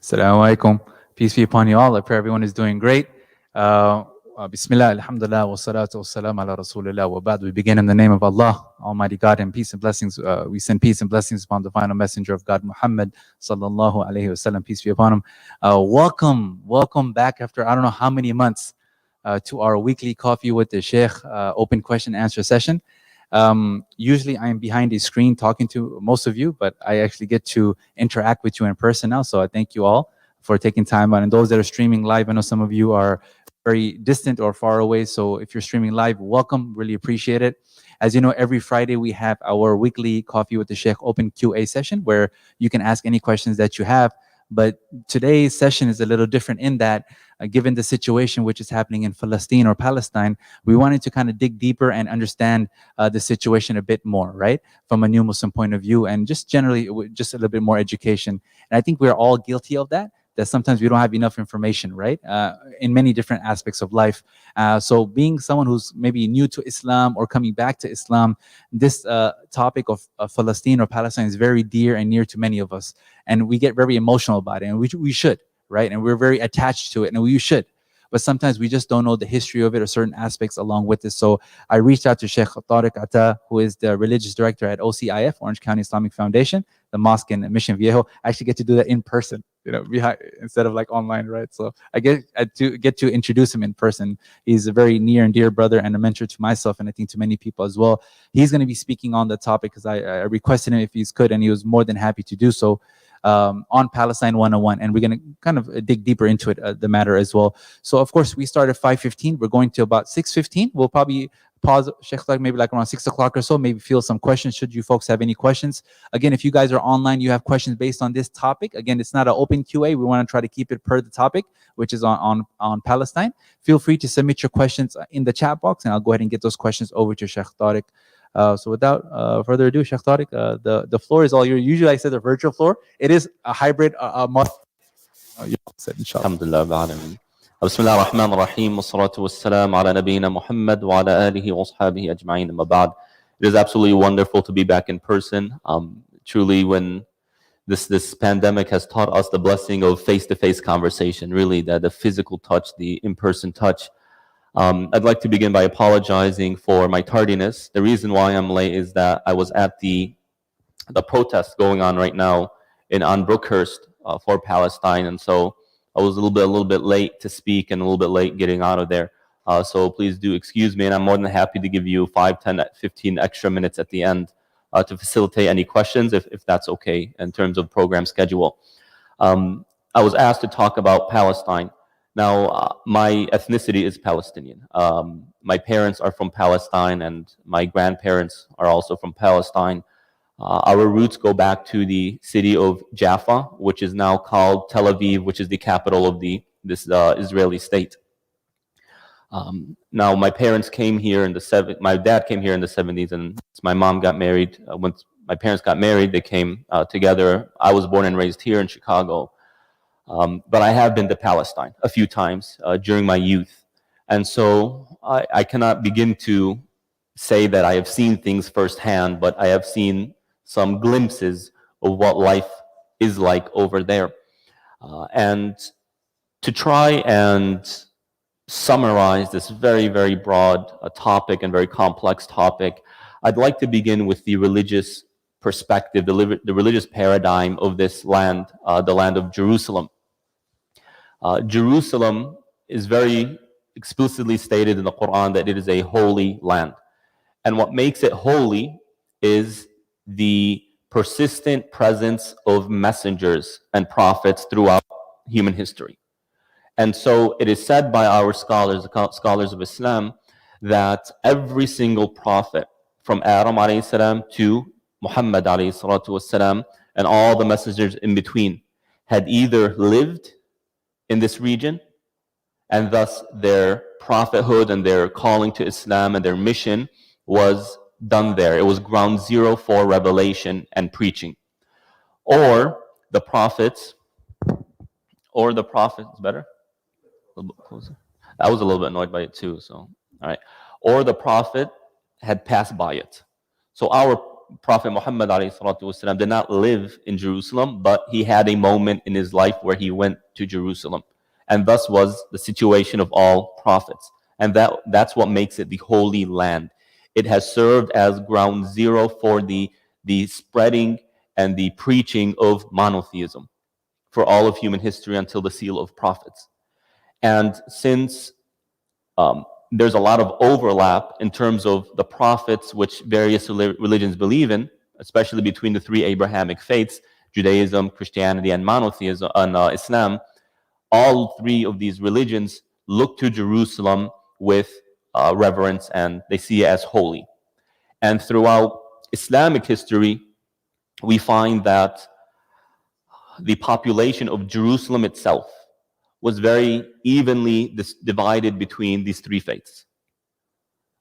Assalamu alaikum. Peace be upon you all. I pray everyone is doing great. Bismillah, alhamdulillah, wa salatu wa salam ala rasulillah wa ba'd. We begin in the name of Allah, Almighty God, and peace and blessings. We send peace and blessings upon the final messenger of God, Muhammad sallallahu alayhi wa sallam. Peace be upon him. Welcome back after I don't know how many months to our weekly Coffee with the Sheikh open question answer session. Usually I am behind a screen talking to most of you, but I actually get to interact with you in person now. So I thank you all for taking time out. And those that are streaming live, I know some of you are very distant or far away. So if you're streaming live, welcome. Really appreciate it. As you know, every Friday we have our weekly Coffee with the Sheikh open QA session where you can ask any questions that you have. But today's session is a little different in that, given the situation which is happening in Palestine or Palestine, we wanted to kind of dig deeper and understand the situation a bit more, right? From a new Muslim point of view, and just generally, just a little bit more education. And I think we're all guilty of that sometimes we don't have enough information, right? In many different aspects of life. So being someone who's maybe new to Islam or coming back to Islam, this topic of Palestine or Palestine is very dear and near to many of us. And we get very emotional about it, and we should, right? And we're very attached to it, and we should. But sometimes we just don't know the history of it or certain aspects along with it. So I reached out to Sheikh Tariq Atta, who is the religious director at OCIF, Orange County Islamic Foundation, the mosque in Mission Viejo. I actually get to do that in person, behind, instead of like online, right? So I get to introduce him in person. He's a very near and dear brother and a mentor to myself, and I think to many people as well. He's going to be speaking on the topic because I requested him if he could, and he was more than happy to do so. On Palestine 101, and we're going to kind of dig deeper into it, the matter as well. So of course we start at 5:15. We're going to about 6:15. We'll probably pause, Sheikh, maybe like around 6 o'clock or so, maybe field some questions should you folks have any questions. Again, if you guys are online, you have questions based on this topic. Again, it's not an open QA. We want to try to keep it per the topic, which is on Palestine. Feel free to submit your questions in the chat box, and I'll go ahead and get those questions over to Sheikh Tariq. So without further ado, Sheikh Tariq, the floor is all yours. Usually I say the virtual floor. It is a hybrid Alhamdulillah. Bismillah ar-Rahman ar-Rahim. Wassalatu wassalam ala nabiyyina Muhammad wa ala alihi wa ashabihi ajma'in. Amma ba'd. It is absolutely wonderful to be back in person. Truly, when this pandemic has taught us the blessing of face-to-face conversation, really, the physical touch, the in-person touch. I'd like to begin by apologizing for my tardiness. The reason why I'm late is that I was at the protest going on right now on Brookhurst for Palestine, and so I was a little bit late to speak and a little bit late getting out of there. So please do excuse me, and I'm more than happy to give you 5, 10, 15 extra minutes at the end to facilitate any questions, if that's okay in terms of program schedule. I was asked to talk about Palestine. Now, my ethnicity is Palestinian. My parents are from Palestine, and my grandparents are also from Palestine. Our roots go back to the city of Jaffa, which is now called Tel Aviv, which is the capital of this Israeli state. Now, my parents came here my dad came here in the 70s, and my mom got married. Once my parents got married, they came together. I was born and raised here in Chicago. But I have been to Palestine a few times during my youth. And so I cannot begin to say that I have seen things firsthand, but I have seen some glimpses of what life is like over there. And to try and summarize this very, very broad topic and very complex topic, I'd like to begin with the religious perspective, the religious paradigm of this land, the land of Jerusalem. Jerusalem is very explicitly stated in the Quran that it is a holy land. And what makes it holy is the persistent presence of messengers and prophets throughout human history. And so it is said by our scholars, the scholars of Islam, that every single prophet from Adam alayhi salam to Muhammad alayhi salatu wassalam and all the messengers in between had either lived in this region, and thus their prophethood and their calling to Islam and their mission was done there. It was ground zero for revelation and preaching. Or the prophets, better? A little bit closer. I was a little bit annoyed by it too, so, all right. Or the prophet had passed by it. So our Prophet Muhammad ﷺ did not live in Jerusalem, but he had a moment in his life where he went to Jerusalem. And thus was the situation of all prophets. And that's what makes it the Holy Land. It has served as ground zero for the spreading and the preaching of monotheism for all of human history until the seal of prophets. And since there's a lot of overlap in terms of the prophets which various religions believe in, especially between the three Abrahamic faiths, Judaism, Christianity, and monotheism, and Islam. All three of these religions look to Jerusalem with reverence, and they see it as holy. And throughout Islamic history, we find that the population of Jerusalem itself was very evenly divided between these three faiths.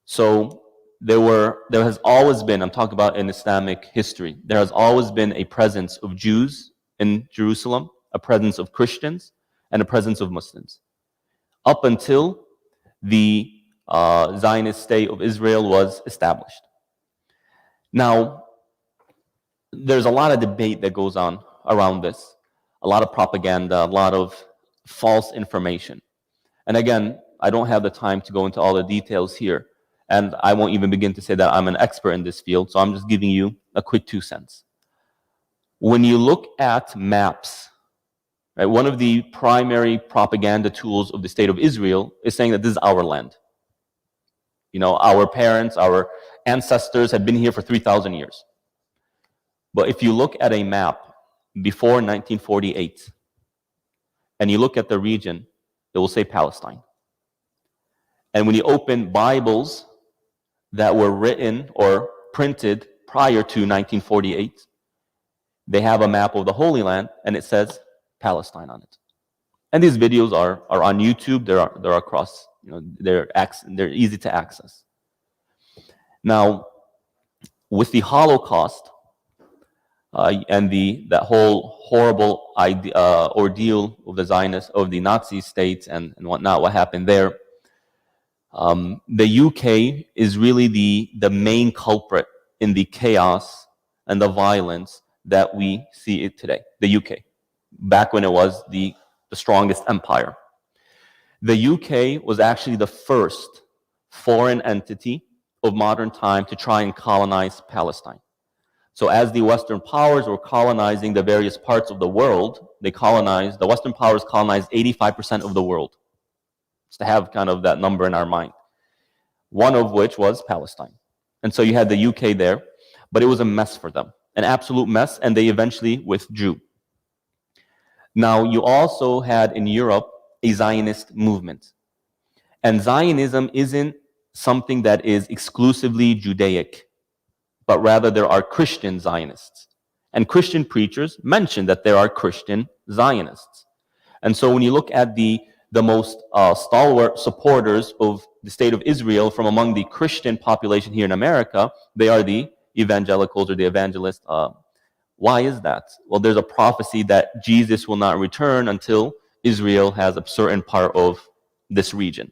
So there has always been, I'm talking about in Islamic history, there has always been a presence of Jews in Jerusalem, a presence of Christians, and a presence of Muslims, up until the Zionist state of Israel was established. Now, there's a lot of debate that goes on around this, a lot of propaganda, a lot of false information. And again, I don't have the time to go into all the details here, and I won't even begin to say that I'm an expert in this field, so I'm just giving you a quick 2 cents. When you look at maps, right, one of the primary propaganda tools of the state of Israel is saying that this is our land. You know, our parents, our ancestors had been here for 3,000 years. But if you look at a map before 1948, and you look at the region, it will say Palestine. And when you open Bibles that were written or printed prior to 1948, they have a map of the Holy Land, and it says Palestine on it. And these videos are on YouTube. They're across, you know, they're easy to access. Now, with the Holocaust and that whole horrible ordeal of the Zionists, of the Nazi states and whatnot, what happened there, the UK is really the main culprit in the chaos and the violence that we see it today. The UK, back when it was the strongest empire. The UK was actually the first foreign entity of modern time to try and colonize Palestine. So as the Western powers were colonizing the various parts of the world, the Western powers colonized 85% of the world. Just to have kind of that number in our mind. One of which was Palestine. And so you had the UK there, but it was a mess for them, an absolute mess, and they eventually withdrew. Now, you also had in Europe a Zionist movement. And Zionism isn't something that is exclusively Judaic, but rather there are Christian Zionists. And Christian preachers mention that there are Christian Zionists. And so when you look at the most stalwart supporters of the state of Israel from among the Christian population here in America, they are the evangelicals or the evangelists. Why is that? Well, there's a prophecy that Jesus will not return until Israel has a certain part of this region.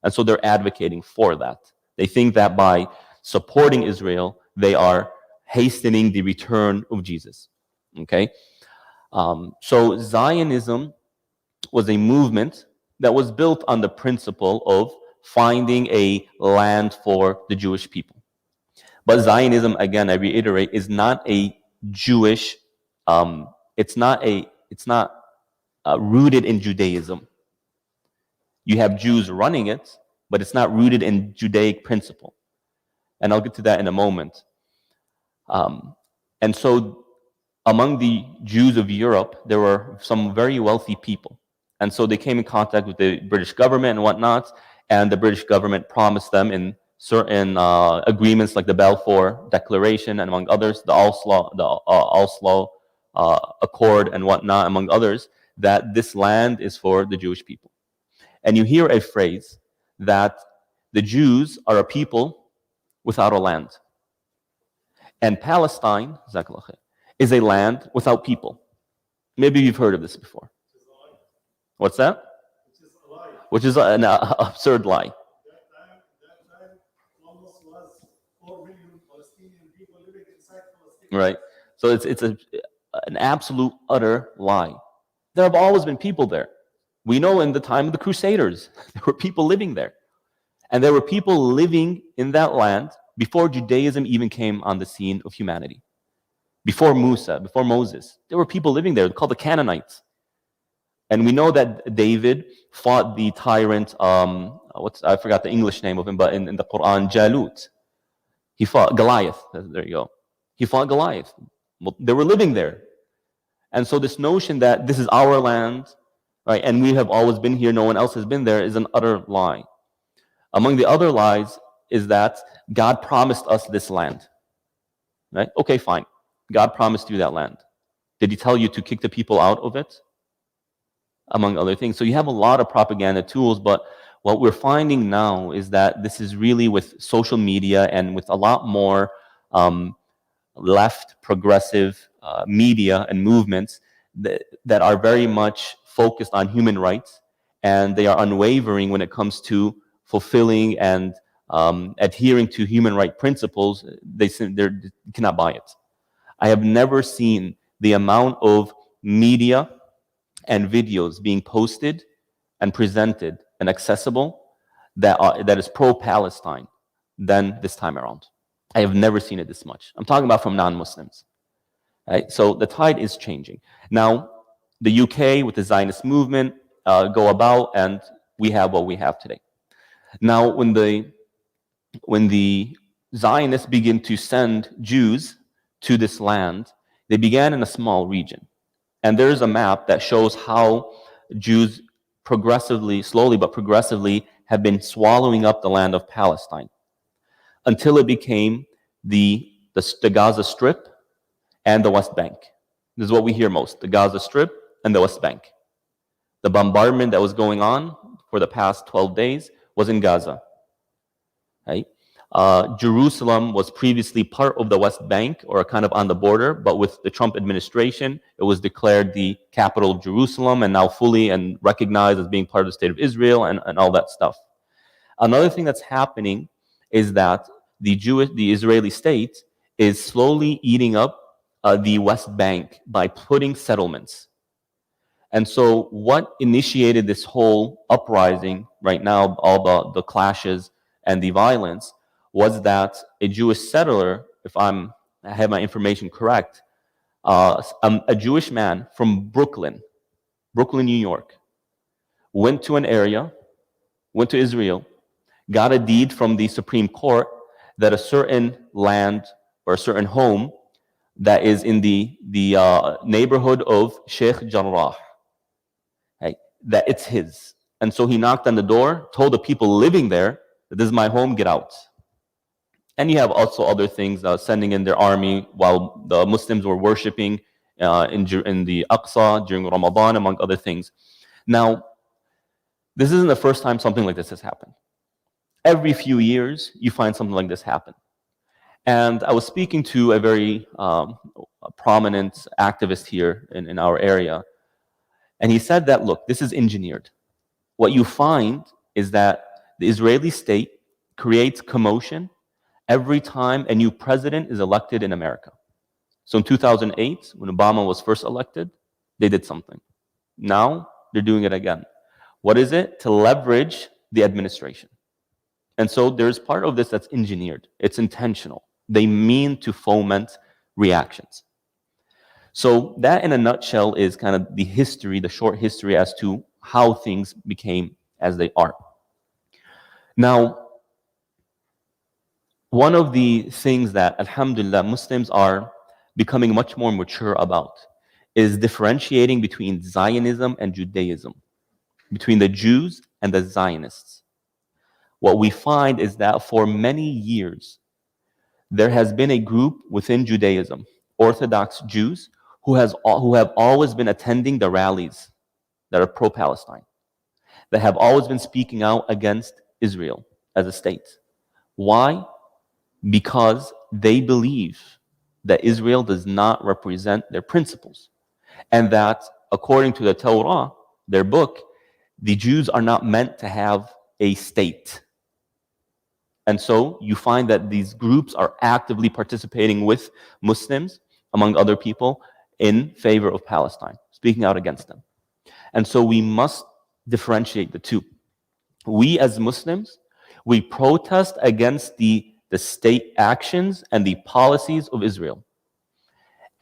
And so they're advocating for that. They think that by supporting Israel, they are hastening the return of Jesus. Okay? So Zionism was a movement that was built on the principle of finding a land for the Jewish people. But Zionism, again, I reiterate, is not a Jewish, it's not rooted in Judaism. You have Jews running it, but it's not rooted in Judaic principle. And I'll get to that in a moment. And so among the Jews of Europe, there were some very wealthy people. And so they came in contact with the British government and whatnot, and the British government promised them in certain agreements like the Balfour Declaration and among others, the Oslo Accord and whatnot, among others, that this land is for the Jewish people. And you hear a phrase that the Jews are a people without a land. And Palestine is a land without people. Maybe you've heard of this before. What's that? Which is an absurd lie. That time Columbus was 4 million Palestinian people living in right? So it's an absolute, utter lie. There have always been people there. We know in the time of the Crusaders, there were people living there. And there were people living in that land before Judaism even came on the scene of humanity. Before Musa, before Moses, there were people living there called the Canaanites. And we know that David fought the tyrant, I forgot the English name of him, but in the Quran, Jalut. He fought Goliath. There you go. He fought Goliath. Well, they were living there. And so this notion that this is our land, right, and we have always been here, no one else has been there, is an utter lie. Among the other lies is that God promised us this land. Right? Okay, fine. God promised you that land. Did he tell you to kick the people out of it? Among other things. So you have a lot of propaganda tools, but what we're finding now is that this is really with social media and with a lot more left progressive media and movements that are very much focused on human rights, and they are unwavering when it comes to fulfilling and adhering to human right principles. They cannot buy it. I have never seen the amount of media and videos being posted and presented and accessible that is pro-Palestine than this time around. I have never seen it this much. I'm talking about from non-Muslims. Right? So the tide is changing. Now, the UK with the Zionist movement go about, and we have what we have today. Now, when the Zionists begin to send Jews to this land, they began in a small region. And there's a map that shows how Jews progressively, slowly but progressively, have been swallowing up the land of Palestine until it became the Gaza Strip and the West Bank. This is what we hear most, the Gaza Strip and the West Bank. The bombardment that was going on for the past 12 days was in Gaza. Right? Jerusalem was previously part of the West Bank, or kind of on the border, but with the Trump administration, it was declared the capital of Jerusalem and now fully and recognized as being part of the state of Israel and all that stuff. Another thing that's happening is that the Israeli state is slowly eating up the West Bank by putting settlements. And so what initiated this whole uprising right now, all the clashes and the violence, was that a Jewish settler, if I have my information correct, a Jewish man from Brooklyn, New York, went to an area, went to Israel, got a deed from the Supreme Court that a certain land or a certain home that is in the neighborhood of Sheikh Jarrah, right, that it's his. And so he knocked on the door, told the people living there that this is my home, get out. And you have also other things, sending in their army while the Muslims were worshiping in the Aqsa during Ramadan, among other things. Now, this isn't the first time something like this has happened. Every few years, you find something like this happen. And I was speaking to a very prominent activist here in our area, and he said that, look, this is engineered. What you find is that the Israeli state creates commotion every time a new president is elected in America. So in 2008, when Obama was first elected, they did something. Now they're doing it again. What is it? To leverage the administration. And so there's part of this that's engineered. It's intentional. They mean to foment reactions. So that, in a nutshell, is kind of the history, the short history as to how things became as they are. Now, one of the things that, alhamdulillah, Muslims are becoming much more mature about is differentiating between Zionism and Judaism, between the Jews and the Zionists. What we find is that for many years, there has been a group within Judaism, Orthodox Jews, who have always been attending the rallies that are pro-Palestine, that have always been speaking out against Israel as a state. Why? Because they believe that Israel does not represent their principles, and that according to the Torah, their book, the Jews are not meant to have a state. And so you find that these groups are actively participating with Muslims, among other people, in favor of Palestine, speaking out against them. And so we must differentiate the two. We as Muslims, we protest against the state actions and the policies of Israel.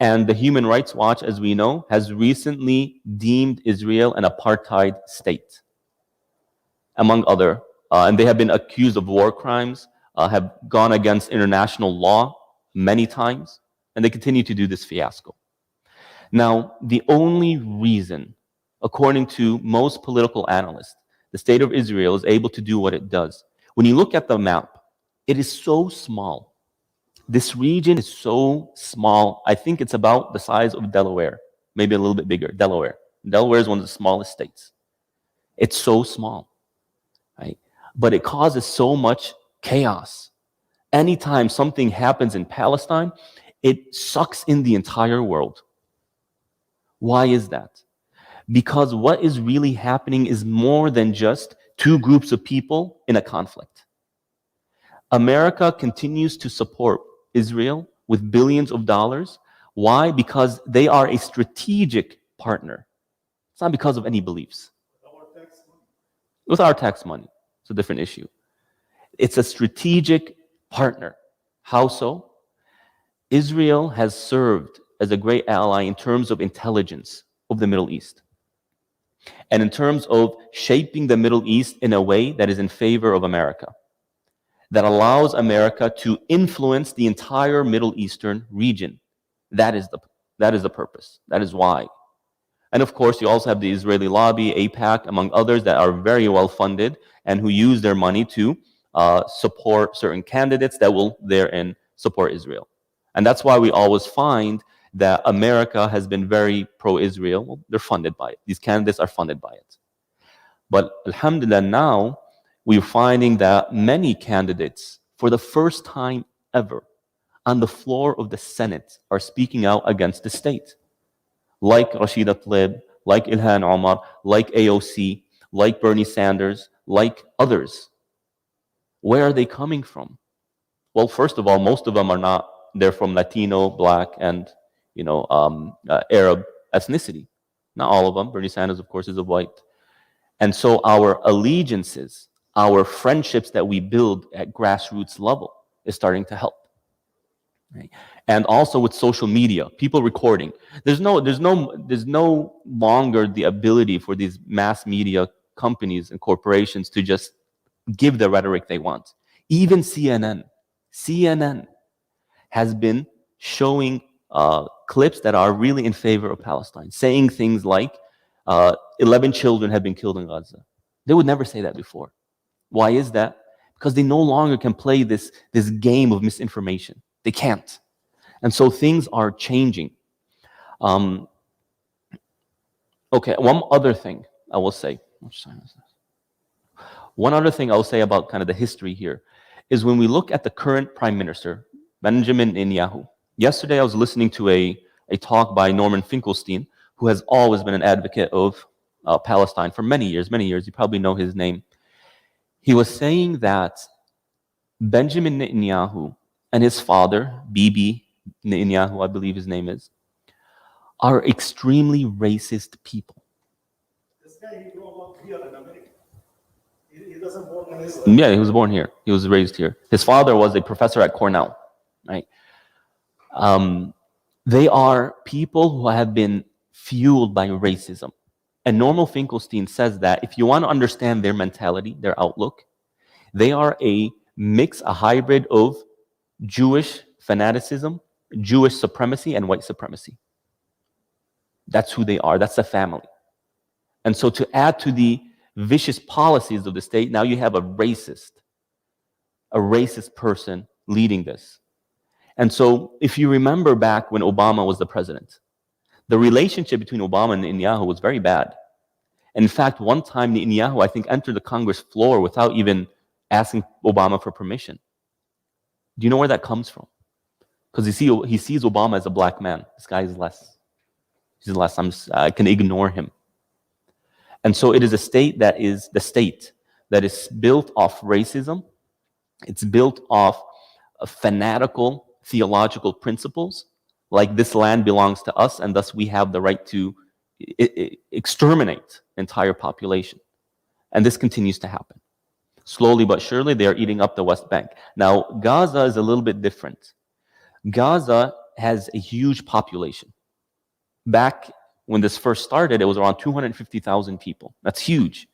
And the Human Rights Watch, as we know, has recently deemed Israel an apartheid state, among other. And they have been accused of war crimes, have gone against international law many times, and they continue to do this fiasco. Now, the only reason, according to most political analysts, the state of Israel is able to do what it does. When you look at the map, it is so small. This region is so small. I think it's about the size of Delaware, maybe a little bit bigger. Delaware. Delaware is one of the smallest states. It's so small, right? But it causes so much chaos. Anytime something happens in Palestine, it sucks in the entire world. Why is that? Because what is really happening is more than just two groups of people in a conflict. America continues to support Israel with billions of dollars. Why? Because they are a strategic partner. It's not because of any beliefs. With our tax money. It's a different issue. It's a strategic partner. How so? Israel has served as a great ally in terms of intelligence of the Middle East, and in terms of shaping the Middle East in a way that is in favor of America, that allows America to influence the entire Middle Eastern region. That is the purpose. That is why. And of course, you also have the Israeli lobby, AIPAC, among others, that are very well funded and who use their money to support certain candidates that will therein support Israel. And that's why we always find that America has been very pro-Israel. Well, they're funded by it. These candidates are funded by it. But alhamdulillah, now we're finding that many candidates, for the first time ever, on the floor of the Senate, are speaking out against the state. Like Rashida Tlaib, like Ilhan Omar, like AOC, like Bernie Sanders, like others. Where are they coming from? Well, first of all, most of them are not. They're from Latino, Black, and Arab ethnicity. Not all of them. Bernie Sanders, of course, is a white. And so our allegiances, our friendships that we build at grassroots level is starting to help. Right? And also with social media, people recording. There's no longer the ability for these mass media companies and corporations to just give the rhetoric they want. Even CNN has been showing clips that are really in favor of Palestine, saying things like 11 children have been killed in Gaza. They would never say that before. Why is that? Because they no longer can play this game of misinformation. They can't. And so things are changing. Okay, one other thing I will say. One other thing I'll say about kind of the history here is when we look at the current Prime Minister, Benjamin Netanyahu. Yesterday I was listening to a talk by Norman Finkelstein, who has always been an advocate of Palestine for many years. You probably know his name. He was saying that Benjamin Netanyahu and his father, Bibi Netanyahu, I believe his name is, are extremely racist people. This guy, he grew up here in America. He doesn't born in Israel. Yeah, he was born here. He was raised here. His father was a professor at Cornell, right? They are people who have been fueled by racism. And Norman Finkelstein says that if you want to understand their mentality, their outlook, they are a mix, a hybrid of Jewish fanaticism, Jewish supremacy, and white supremacy. That's who they are. That's the family. And so to add to the vicious policies of the state, now you have a racist person leading this. And so if you remember back when Obama was the president, the relationship between Obama and Netanyahu was very bad. And in fact, one time Netanyahu, I think, entered the Congress floor without even asking Obama for permission. Do you know where that comes from? Because he sees Obama as a black man. This guy is less. He's less. I can ignore him. And so it is a state that is built off racism, It's built off of fanatical theological principles, like this land belongs to us and thus we have the right to exterminate entire population. And this continues to happen. Slowly but surely, they are eating up the West Bank. Now, Gaza is a little bit different. Gaza has a huge population. Back when this first started, it was around 250,000 people. That's huge.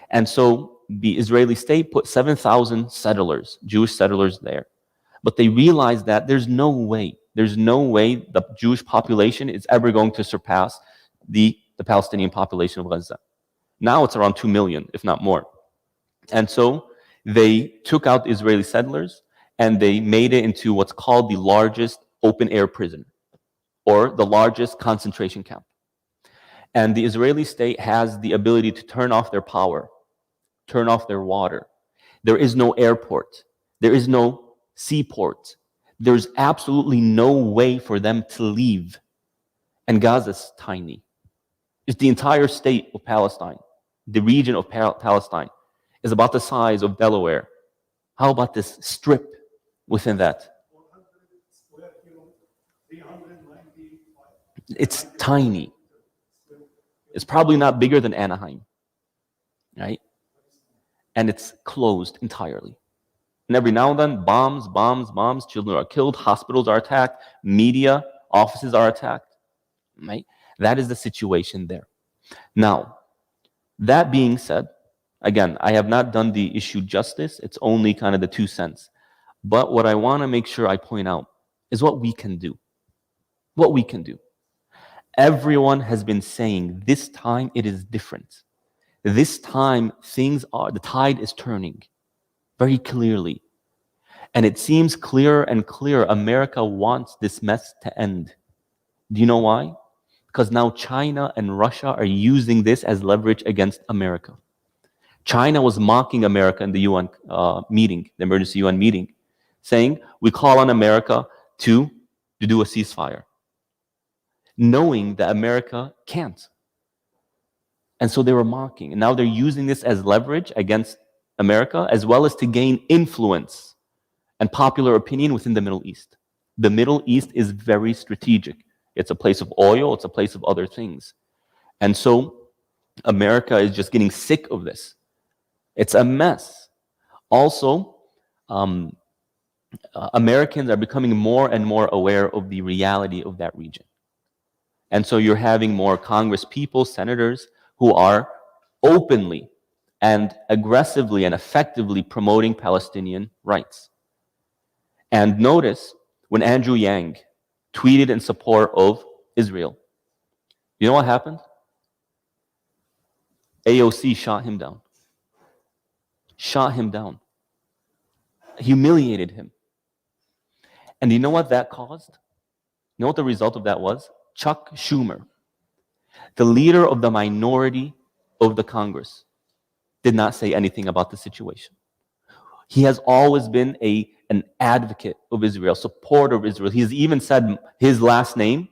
And so the Israeli state put 7,000 settlers, Jewish settlers there. But they realized that there's no way the Jewish population is ever going to surpass the Palestinian population of Gaza. Now it's around 2 million, if not more. And so they took out the Israeli settlers and they made it into what's called the largest open-air prison, or the largest concentration camp. And the Israeli state has the ability to turn off their power, turn off their water. There is no airport. There is no seaport. There's absolutely no way for them to leave. And Gaza's tiny. It's the entire state of Palestine. The region of Palestine is about the size of Delaware. How about this strip within that? 100 square kilometers, 395. It's tiny. It's probably not bigger than Anaheim, right? And it's closed entirely. And every now and then, bombs, children are killed, hospitals are attacked, media, offices are attacked, right? That is the situation there. Now, that being said, again, I have not done the issue justice. It's only kind of the 2 cents. But what I want to make sure I point out is what we can do. What we can do. Everyone has been saying this time it is different. This time the tide is turning very clearly. And it seems clearer and clearer America wants this mess to end. Do you know why? Because now China and Russia are using this as leverage against America. China was mocking America in the UN meeting, the emergency UN meeting, saying, we call on America to do a ceasefire, knowing that America can't. And so they were mocking. And now they're using this as leverage against America, as well as to gain influence and popular opinion within the Middle East. The Middle East is very strategic. It's a place of oil. It's a place of other things. And so America is just getting sick of this. It's a mess. Also, Americans are becoming more and more aware of the reality of that region. And so you're having more Congress people, senators, who are openly and aggressively and effectively promoting Palestinian rights. And notice when Andrew Yang tweeted in support of Israel, you know what happened? AOC shot him down. Shot him down. Humiliated him. And you know what that caused? You know what the result of that was? Chuck Schumer, the leader of the minority of the Congress, did not say anything about the situation. He has always been an advocate of Israel, supporter of Israel. He's even said his last name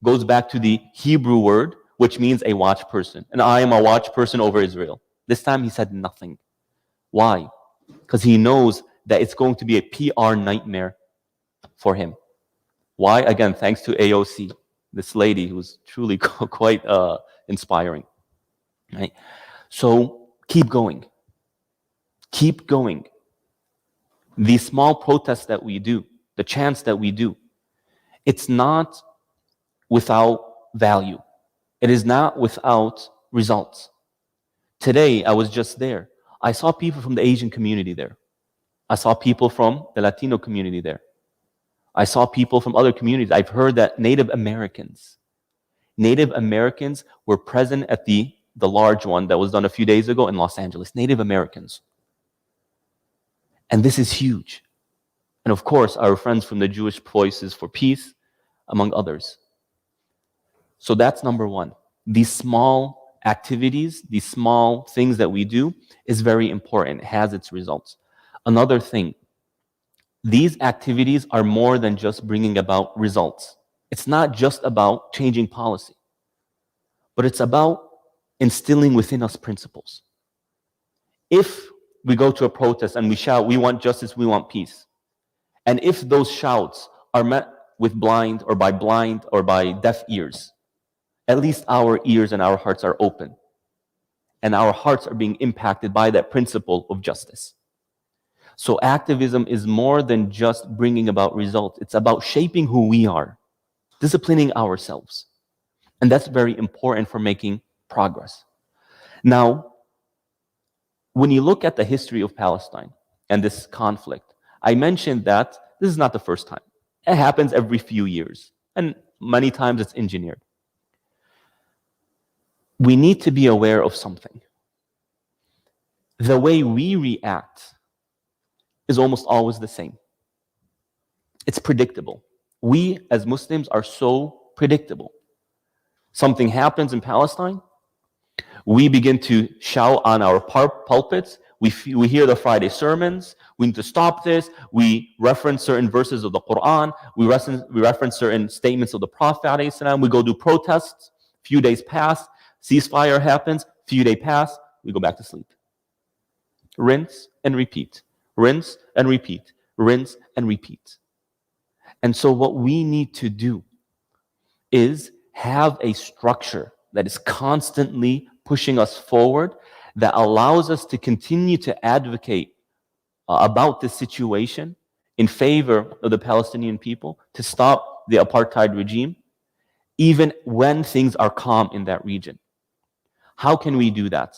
goes back to the Hebrew word, which means a watch person. And I am a watch person over Israel. This time he said nothing. Why? Because he knows that it's going to be a PR nightmare for him. Why? Again, thanks to AOC, this lady who's truly quite inspiring. Right? So keep going. Keep going. These small protests that we do, the chants that we do, it's not without value. It is not without results. Today, I was just there. I saw people from the Asian community there. I saw people from the Latino community there. I saw people from other communities. I've heard that Native Americans were present at the large one that was done a few days ago in Los Angeles. Native Americans. And this is huge. And of course, our friends from the Jewish Voices for Peace, among others. So that's number one. These small activities, these small things that we do is very important. It has its results. Another thing, these activities are more than just bringing about results. It's not just about changing policy, but it's about instilling within us principles. If we go to a protest and we shout, we want justice, we want peace. And if those shouts are met with blind or by deaf ears, at least our ears and our hearts are open. And our hearts are being impacted by that principle of justice. So activism is more than just bringing about results. It's about shaping who we are, disciplining ourselves. And that's very important for making progress. Now, when you look at the history of Palestine and this conflict, I mentioned that this is not the first time. It happens every few years, and many times it's engineered. We need to be aware of something. The way we react is almost always the same. It's predictable. We as Muslims are so predictable. Something happens in Palestine, we begin to shout on our pulpits, we hear the Friday sermons, we need to stop this, we reference certain verses of the Quran, we reference certain statements of the Prophet ﷺ, we go do protests, few days pass, ceasefire happens, few days pass, we go back to sleep. Rinse and repeat, rinse and repeat, rinse and repeat. And so what we need to do is have a structure that is constantly pushing us forward, that allows us to continue to advocate about this situation in favor of the Palestinian people, to stop the apartheid regime, even when things are calm in that region. How can we do that?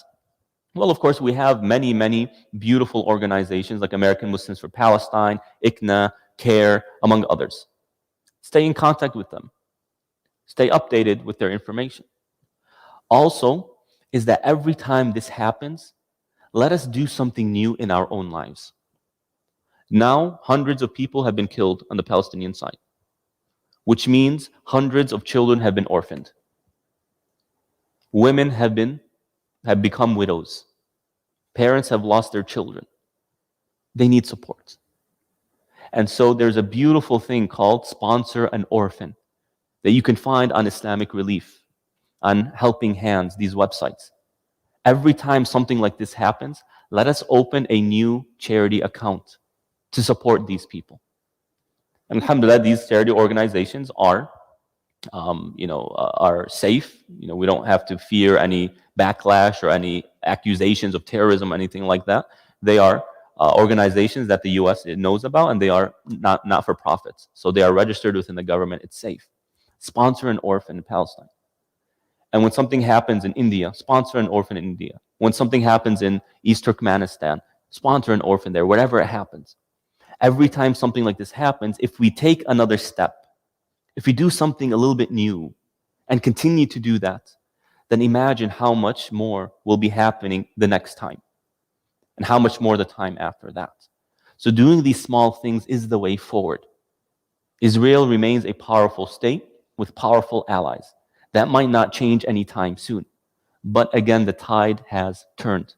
Well, of course, we have many, many beautiful organizations like American Muslims for Palestine, ICNA, CARE, among others. Stay in contact with them. Stay updated with their information. Also, is that every time this happens, let us do something new in our own lives. Now, hundreds of people have been killed on the Palestinian side, which means hundreds of children have been orphaned. Women have become widows. Parents have lost their children. They need support. And so there's a beautiful thing called Sponsor an Orphan that you can find on Islamic Relief, on Helping Hands, these websites. Every time something like this happens, let us open a new charity account to support these people. And alhamdulillah, these charity organizations are safe. We don't have to fear any backlash or any accusations of terrorism or anything like that. They are organizations that the US knows about, and they are not for profits. So they are registered within the government. It's safe. Sponsor an orphan in Palestine. And when something happens in India, sponsor an orphan in India. When something happens in East Turkmenistan, sponsor an orphan there, wherever it happens. Every time something like this happens, if we take another step, if we do something a little bit new and continue to do that, then imagine how much more will be happening the next time and how much more the time after that. So doing these small things is the way forward. Israel remains a powerful state with powerful allies. That might not change anytime soon. But again, the tide has turned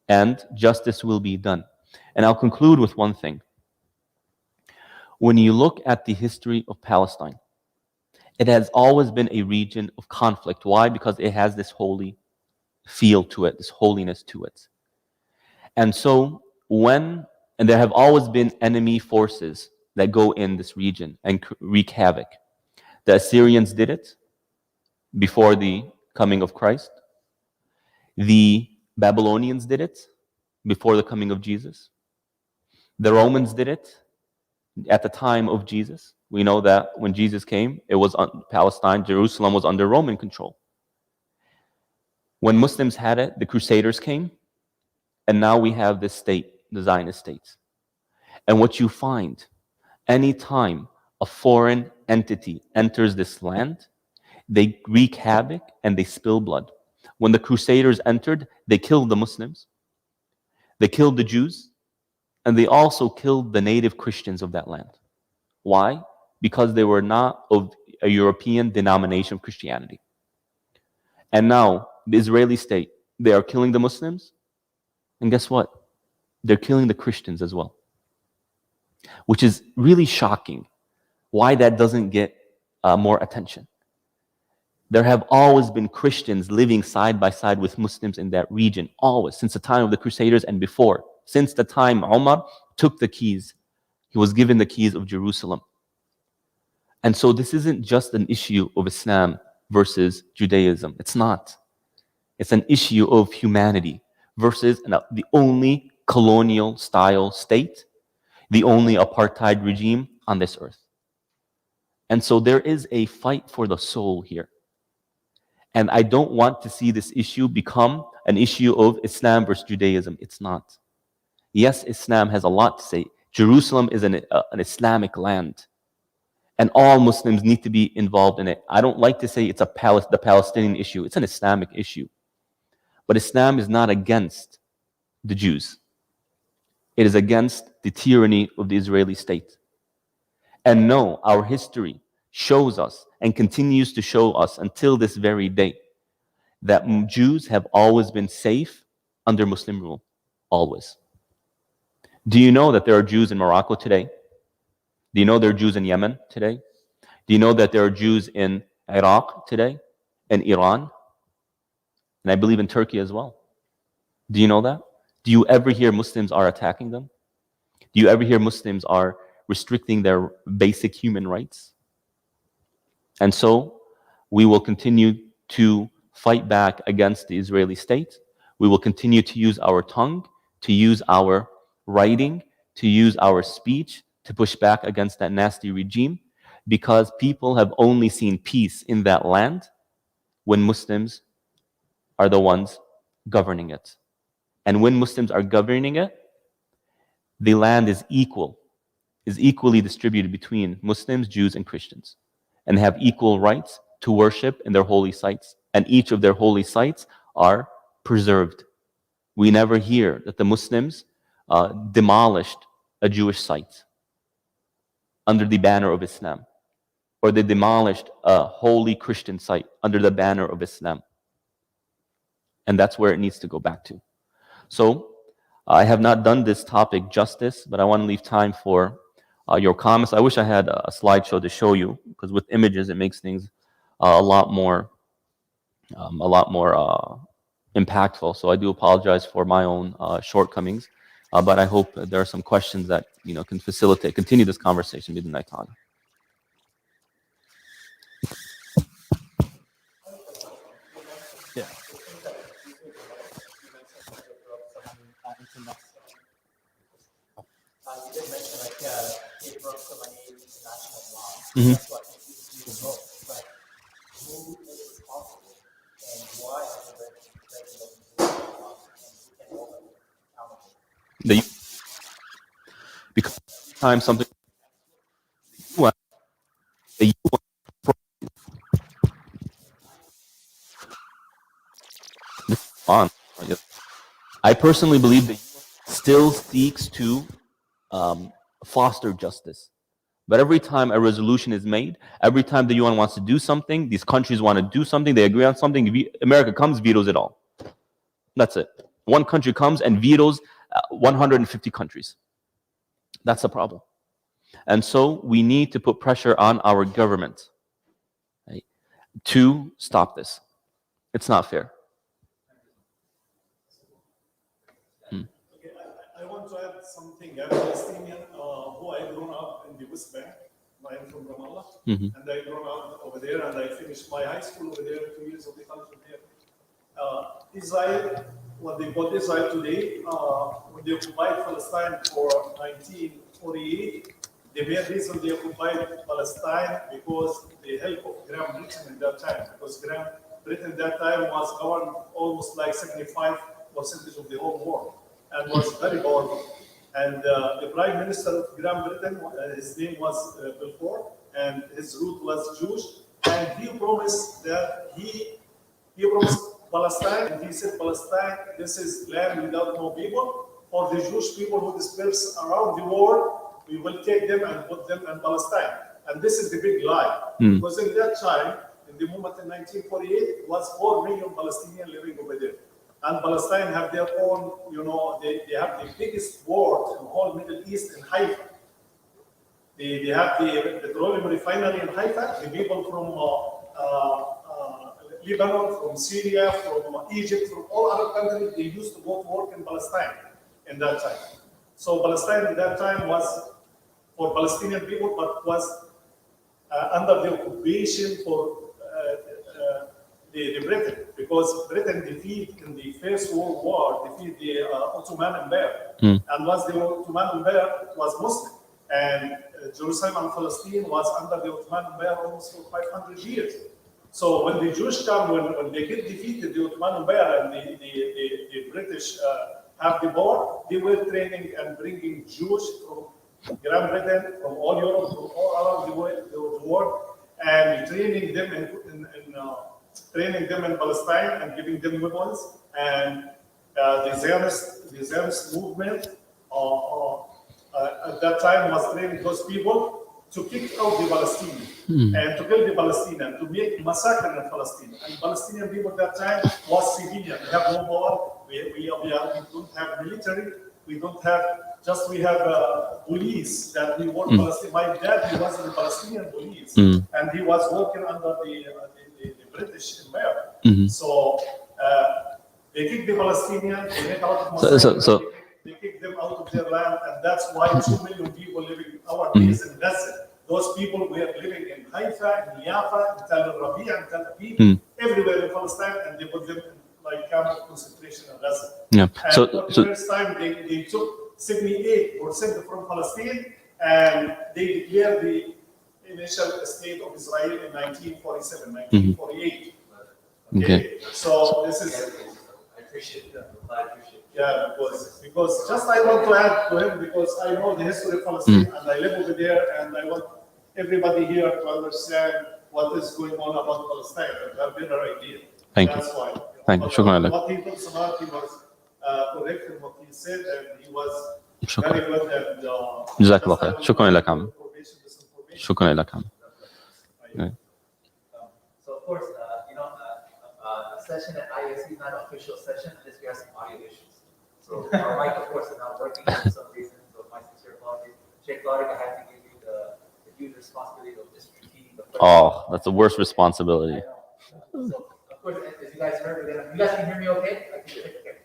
and justice will be done. And I'll conclude with one thing. When you look at the history of Palestine, it has always been a region of conflict. Why? Because it has this holy feel to it, this holiness to it. And so there have always been enemy forces that go in this region and wreak havoc. The Assyrians did it before the coming of Christ. The Babylonians did it before the coming of Jesus. The Romans did it at the time of Jesus. We know that when Jesus came, it was Palestine, Jerusalem was under Roman control. When Muslims had it, the Crusaders came, and now we have this state, the Zionist state. And what you find, anytime a foreign entity enters this land, they wreak havoc and they spill blood. When the Crusaders entered, they killed the Muslims, they killed the Jews, and they also killed the native Christians of that land. Why? Because they were not of a European denomination of Christianity. And now, the Israeli state, they are killing the Muslims, and guess what? They're killing the Christians as well. Which is really shocking why that doesn't get more attention. There have always been Christians living side by side with Muslims in that region, always, since the time of the Crusaders and before. Since the time Umar took the keys, he was given the keys of Jerusalem. And so this isn't just an issue of Islam versus Judaism. It's not. It's an issue of humanity versus the only colonial style state, the only apartheid regime on this earth. And so there is a fight for the soul here. And I don't want to see this issue become an issue of Islam versus Judaism. It's not. Yes, Islam has a lot to say. Jerusalem is an Islamic land. And all Muslims need to be involved in it. I don't like to say it's the Palestinian issue. It's an Islamic issue. But Islam is not against the Jews. It is against the tyranny of the Israeli state. And no, our history shows us and continues to show us until this very day that Jews have always been safe under Muslim rule. Always. Do you know that there are Jews in Morocco today? Do you know there are Jews in Yemen today? Do you know that there are Jews in Iraq today? And Iran? And I believe in Turkey as well. Do you know that? Do you ever hear Muslims are attacking them? Do you ever hear Muslims are restricting their basic human rights? And so we will continue to fight back against the Israeli state. We will continue to use our tongue, to use our writing, to use our speech to push back against that nasty regime, because people have only seen peace in that land when Muslims are the ones governing it. And when Muslims are governing it, the land is equally distributed between Muslims, Jews, and Christians, and have equal rights to worship in their holy sites. And each of their holy sites are preserved. We never hear that the Muslims demolished a Jewish site under the banner of Islam, or they demolished a holy Christian site under the banner of Islam. And that's where it needs to go back to. So I have not done this topic justice, but I want to leave time for your comments. I wish I had a slideshow to show you, because with images it makes things a lot more impactful. So I do apologize for my own shortcomings, but I hope there are some questions that can continue this conversation. Bidnillah ta'ala. Yeah. You did mention they broke so many international laws. Mhm. That's what you know. But who is responsible and why are they breaking those international laws, and who can hold them accountable? Because every time something the UN on. I personally believe the UN still seeks to foster justice. But every time a resolution is made, every time the UN wants to do something, these countries want to do something, they agree on something, America comes, vetoes it all. That's it. One country comes and vetoes 150 countries. That's the problem. And so we need to put pressure on our government, right, to stop this. It's not fair. Okay, I want to add something. I'm Palestinian who I grew up in the West Bank. I'm from Ramallah, and I grew up over there, and I finished my high school over there, 2 years of the college there. Israel, what they call Israel today, when they occupied Palestine for 1948, the main reason they occupied Palestine because the help of Great Britain in that time, because Great Britain at that time was governed almost like 75% of the whole world and was very powerful. And the Prime Minister of Great Britain, his name was Balfour, and his root was Jewish, and he promised that he promised Palestine, and he said, Palestine, this is land without no people. For the Jewish people who disperse around the world, we will take them and put them in Palestine. And this is the big lie. Because in that time, in the moment in 1948, was 4 million Palestinians living over there. And Palestine have their own, they have the biggest port in the whole Middle East in Haifa. They have the petroleum refinery in Haifa. The people from Lebanon, from Syria, from Egypt, from all other countries, they used to go to work in Palestine in that time. So Palestine at that time was for Palestinian people, but was under the occupation for the Britain, because Britain defeated in the First World War, defeated the Ottoman Empire, and was the Ottoman Empire was Muslim, and Jerusalem and Palestine was under the Ottoman Empire almost for 500 years. So when the Jewish come, when they get defeated, the Ottoman Empire and the British have the power, they were training and bringing Jews from Great Britain, from all Europe, from all around the world, and training them in Palestine and giving them weapons. And the Zionist movement at that time was training those people to kick out the Palestinians and to kill the Palestinians, to make massacre in Palestine. And Palestinian people at that time was civilian. We have no power. We don't have military. We don't have, we have police that we work Palestine. My dad, he was in the Palestinian police, and he was working under the British Empire. So they kick the Palestinians, they make a lot of massacre. They kick them out of their land, and that's why 2 million people living nowadays in Gaza. Those people were living in Haifa, in Jaffa, in Tel Aviv, and Tel Aviv, everywhere in Palestine, and they put them in like camp of concentration in Gaza. Yeah. And So the first time they took 78% from Palestine, and they declared the initial state of Israel in 1947, 1948. Okay. So this is. I appreciate that. I appreciate it. Yeah, because just I want to add to him, because I know the history of Palestine and I live over there, and I want everybody here to understand what is going on about Palestine and have a better idea. Thank you. That's why. Thank you. But Shukran. what he talks about, he was correct in what he said, and he was Shukran. very good. And جزاك الله خير. شكرا لك عم. شكرا لك عم. So of course, a session at ISC is not an official session unless we have some audio issues. So our mic, of course, is not working for some reason. So my sincere apologies. Sheikh Tariq, I have to give you the huge responsibility of just repeating the first. Oh, that's the worst responsibility. So of course, as you guys heard, you guys can hear me okay? I can okay.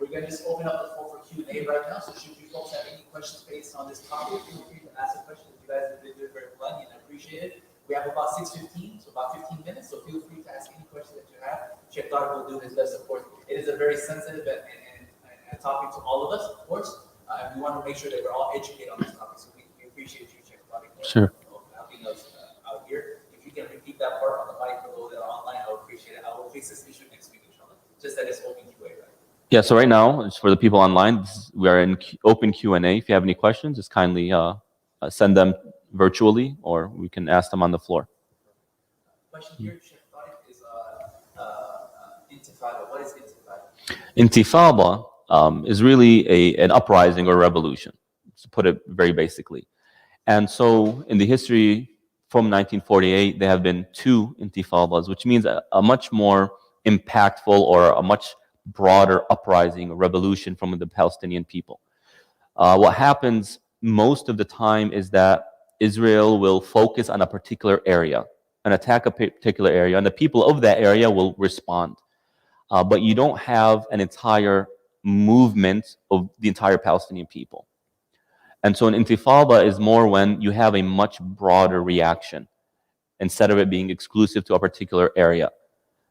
We're gonna just open up the floor for Q&A right now. So should you folks have any questions based on this topic, feel free to ask a question. You guys have been doing very plenty, and I appreciate it. We have about 6:15, so about 15 minutes. So feel free to ask any question that you have. Sheikh Tariq will do his best, of course. It is a very sensitive and topic to all of us, of course. And we want to make sure that we're all educated on this topic. So we appreciate you, Sheikh Tariq, Sure. helping us out here. If you can repeat that part on the mic for those that are online, I would appreciate it. I will fix this issue next week, inshallah. Just that it's open QA, right? Yeah. So right now, it's for the people online. We are in open Q&A. If you have any questions, just kindly send them virtually, or we can ask them on the floor. Question here, Sheikh Tariq, is intifada. What is intifada? Intifada is really an uprising or revolution, to put it very basically. And so in the history from 1948, there have been 2 intifadas, which means a much more impactful or a much broader uprising or revolution from the Palestinian people. What happens most of the time is that Israel will focus on a particular area and attack a particular area, and the people of that area will respond. But you don't have an entire movement of the entire Palestinian people. And so an intifada is more when you have a much broader reaction instead of it being exclusive to a particular area.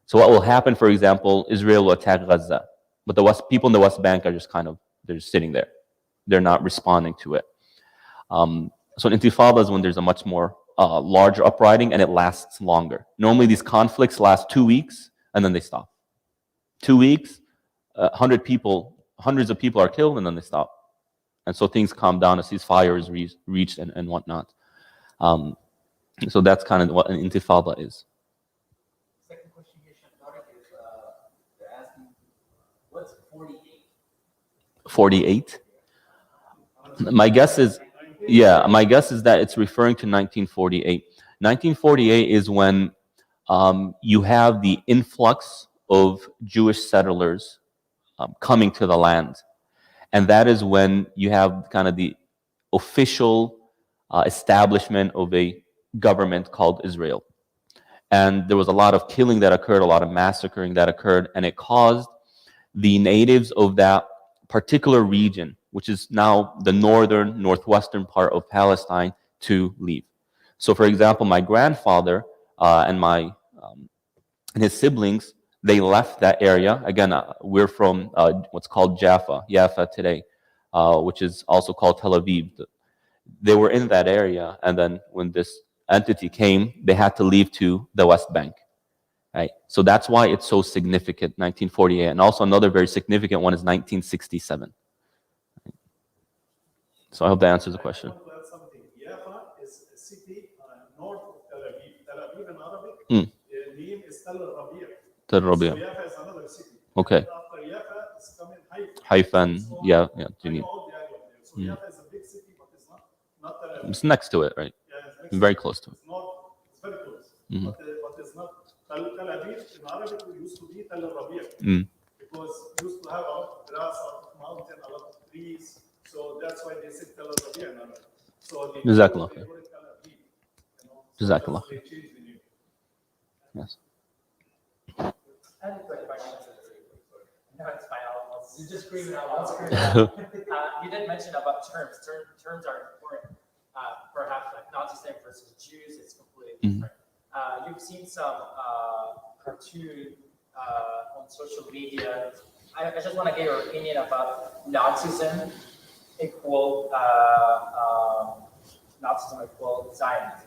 So what will happen, for example, Israel will attack Gaza, but the people in the West Bank are just they're just sitting there. They're not responding to it. So an intifada is when there's a much more larger uprising and it lasts longer. Normally these conflicts last 2 weeks and then they stop. 2 weeks, 100 people, hundreds of people are killed and then they stop. And so things calm down, a ceasefire is reached and whatnot. So that's kind of what an intifada is. Second question here, Sheikh Tariq, is they're asking, what's 48? 48? My guess is that it's referring to 1948. 1948 is when you have the influx of Jewish settlers coming to the land. And that is when you have kind of the official establishment of a government called Israel. and there was a lot of killing that occurred, a lot of massacring that occurred, and it caused the natives of that particular region, which is now the northern, northwestern part of Palestine, to leave. So, for example, my grandfather and and his siblings, they left that area. Again, we're from what's called Jaffa today, which is also called Tel Aviv. They were in that area, and then when this entity came, they had to leave to the West Bank. Right? So that's why it's so significant, 1948. And also another very significant one is 1967. Right? So I hope that answers the question. I want to add something. Jaffa is a city north of Tel Aviv. Tel Aviv in Arabic, the name is Tel Rabia. Tel So Rabia. Jaffa is another city. Okay. And after Jaffa is coming Haifa. Haifa and So yeah, I Jenin. know all the area there. So Jaffa is a big city, but it's not Tel Aviv. It's next to it, right? Yeah, it's next Very to it. close to it. It's not. It's very close. But it's not. Tel Aviv in Arabic used to be Tel Rabia because used to have a lot of grass, a lot of mountain, a lot of trees. So that's why they said Tel Rabia in Arabic. So they Jazakallah call khair. it Tel Aviv. So Jazakallah they changed the name. Yes. I have a quick question. No, it's fine. I'll just scream it out. You did mention about terms. Terms are important. Perhaps like Nazism versus Jews, it's completely different. You've seen some cartoon on social media. I just want to get your opinion about Nazism equal Zionism.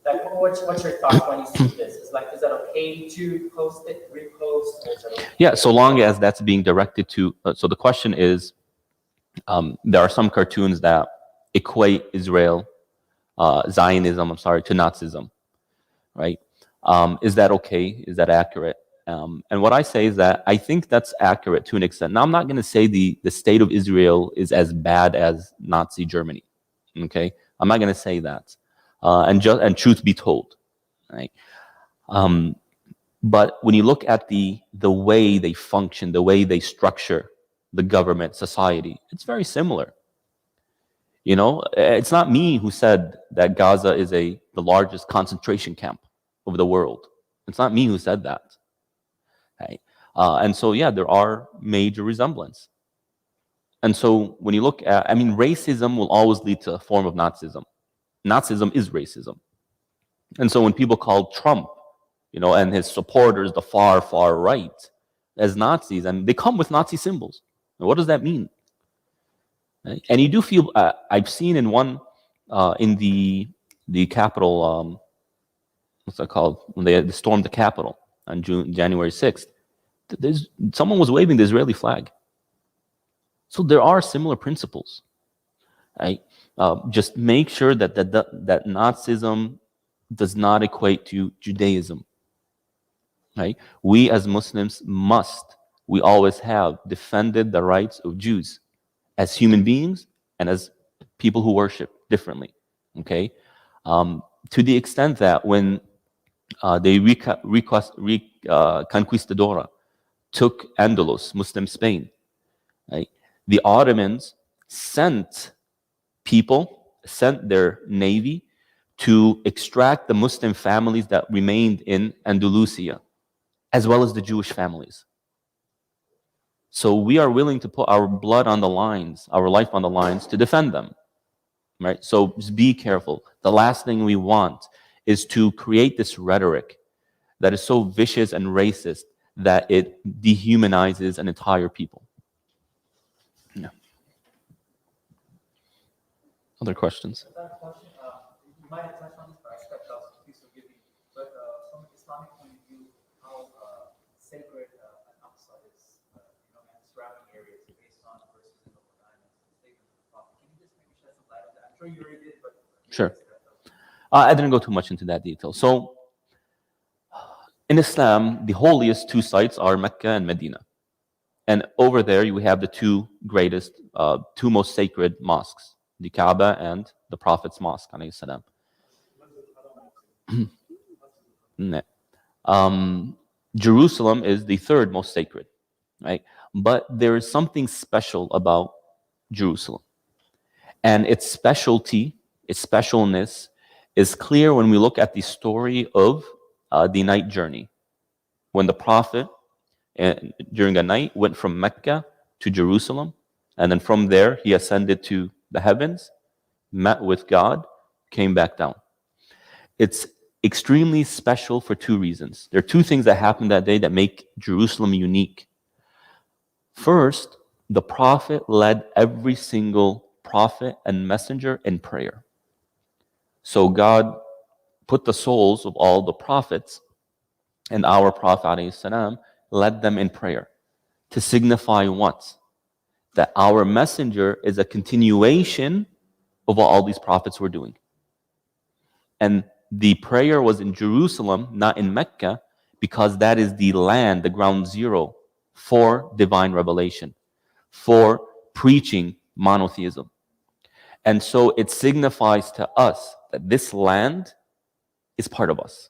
Like, what's your thought when you see this? Is that okay to post it, repost, or is it okay? Yeah, so long as that's being directed to. So the question is, there are some cartoons that equate Zionism, to Nazism, right? Is that okay? Is that accurate? And what I say is that I think that's accurate to an extent. Now, I'm not going to say the state of Israel is as bad as Nazi Germany. Okay, I'm not going to say that. And truth be told, right? But when you look at the way they function, the way they structure the government, society, it's very similar. You know, it's not me who said that Gaza is the largest concentration camp of the world. It's not me who said that. Right? And so, yeah, there are major resemblance. And so when you look at, racism will always lead to a form of Nazism. Nazism is racism. And so when people call Trump, and his supporters, the far, far right, as Nazis, and they come with Nazi symbols. And what does that mean? Right? And you do feel, I've seen in the Capitol, what's that called? When they stormed the Capitol on January 6th, someone was waving the Israeli flag. So there are similar principles. Right? Just make sure that Nazism does not equate to Judaism. Right? We as Muslims we always have defended the rights of Jews as human beings and as people who worship differently. Okay? To the extent that when the Conquistadora took Andalus, Muslim Spain, right? The Ottomans sent their navy to extract the Muslim families that remained in Andalusia, as well as the Jewish families. So we are willing to put our blood on the lines, our life on the lines to defend them, right? So just be careful. The last thing we want is to create this rhetoric that is so vicious and racist that it dehumanizes an entire people. Yeah. Other questions? That question, you might have touched on this, but I stepped out, so please forgive me. But from an Islamic point of view, how sacred Al-Aqsa is, and surrounding areas based on verses in the Quran and statements of the Prophet. Can you just maybe shed some light on that? I'm sure you already did, but Sure. I didn't go too much into that detail. So, in Islam, the holiest two sites are Mecca and Medina. And over there, you have the two most sacred mosques, the Kaaba and the Prophet's Mosque, alayhi salam. Jerusalem is the third most sacred, right? But there is something special about Jerusalem. And its specialty, its specialness, is clear when we look at the story of the night journey, when the Prophet during a night went from Mecca to Jerusalem, and then from there he ascended to the heavens, met with God, came back down. It's extremely special for two reasons. There are two things that happened that day that make Jerusalem unique. First, the Prophet led every single prophet and messenger in prayer. So God put the souls of all the prophets, and our Prophet ﷺ led them in prayer to signify what? That our messenger is a continuation of what all these prophets were doing. And the prayer was in Jerusalem, not in Mecca, because that is the land, the ground zero for divine revelation, for preaching monotheism. And so it signifies to us that this land is part of us.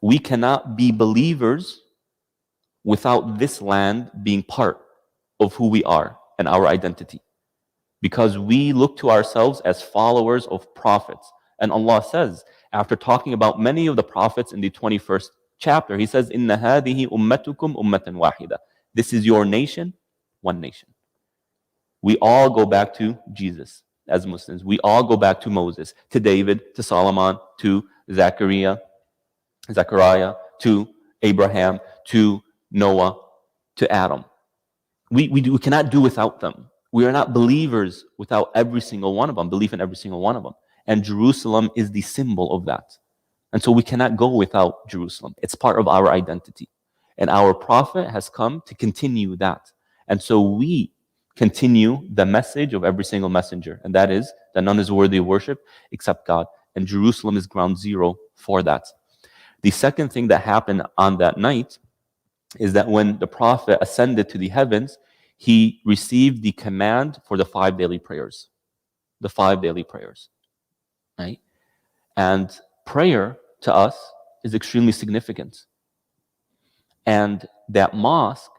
We cannot be believers without this land being part of who we are and our identity, because we look to ourselves as followers of prophets. And Allah says, after talking about many of the prophets in the 21st chapter, He says, "Inna hadihi ummatukum ummatan wahida." This is your nation, one nation. We all go back to Jesus as Muslims. We all go back to Moses, to David, to Solomon, to Zechariah, to Abraham, to Noah, to Adam. We cannot do without them. We are not believers without every single one of them, belief in every single one of them. And Jerusalem is the symbol of that. And so we cannot go without Jerusalem. It's part of our identity. And our Prophet has come to continue that. And so we continue the message of every single messenger, and that is that none is worthy of worship except God. And Jerusalem is ground zero for that. The second thing that happened on that night is that when the Prophet ascended to the heavens, he received the command for the 5 daily prayers. The 5 daily prayers. Right? And prayer to us is extremely significant. And that mosque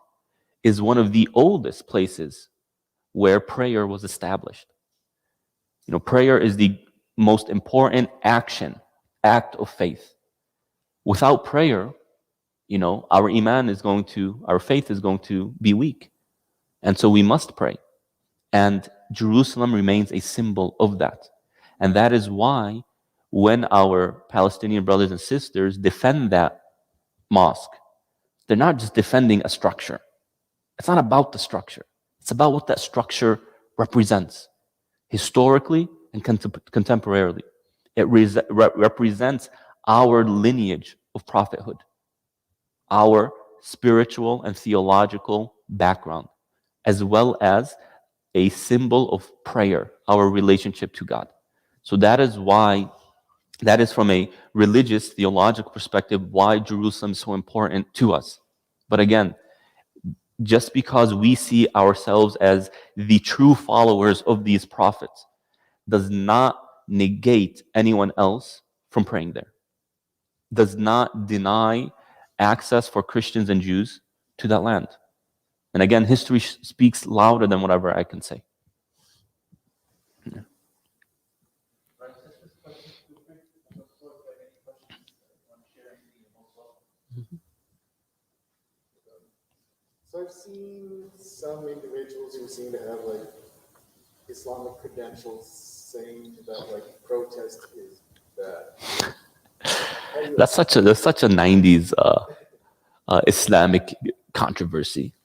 is one of the oldest places where prayer was established. You know, prayer is the most important act of faith. Without prayer, you know, our faith is going to be weak. And so we must pray. And Jerusalem remains a symbol of that. And that is why when our Palestinian brothers and sisters defend that mosque, they're not just defending a structure. It's not about the structure. It's about what that structure represents, historically and contemporarily. It represents our lineage of prophethood, our spiritual and theological background, as well as a symbol of prayer, our relationship to God. So that is from a religious, theological perspective, why Jerusalem is so important to us. But again, just because we see ourselves as the true followers of these prophets does not negate anyone else from praying there, does not deny access for Christians and Jews to that land. And again, history speaks louder than whatever I can say. Yeah. So I've seen some individuals who seem to have like Islamic credentials saying that like protest is bad. That's such a 90s Islamic controversy.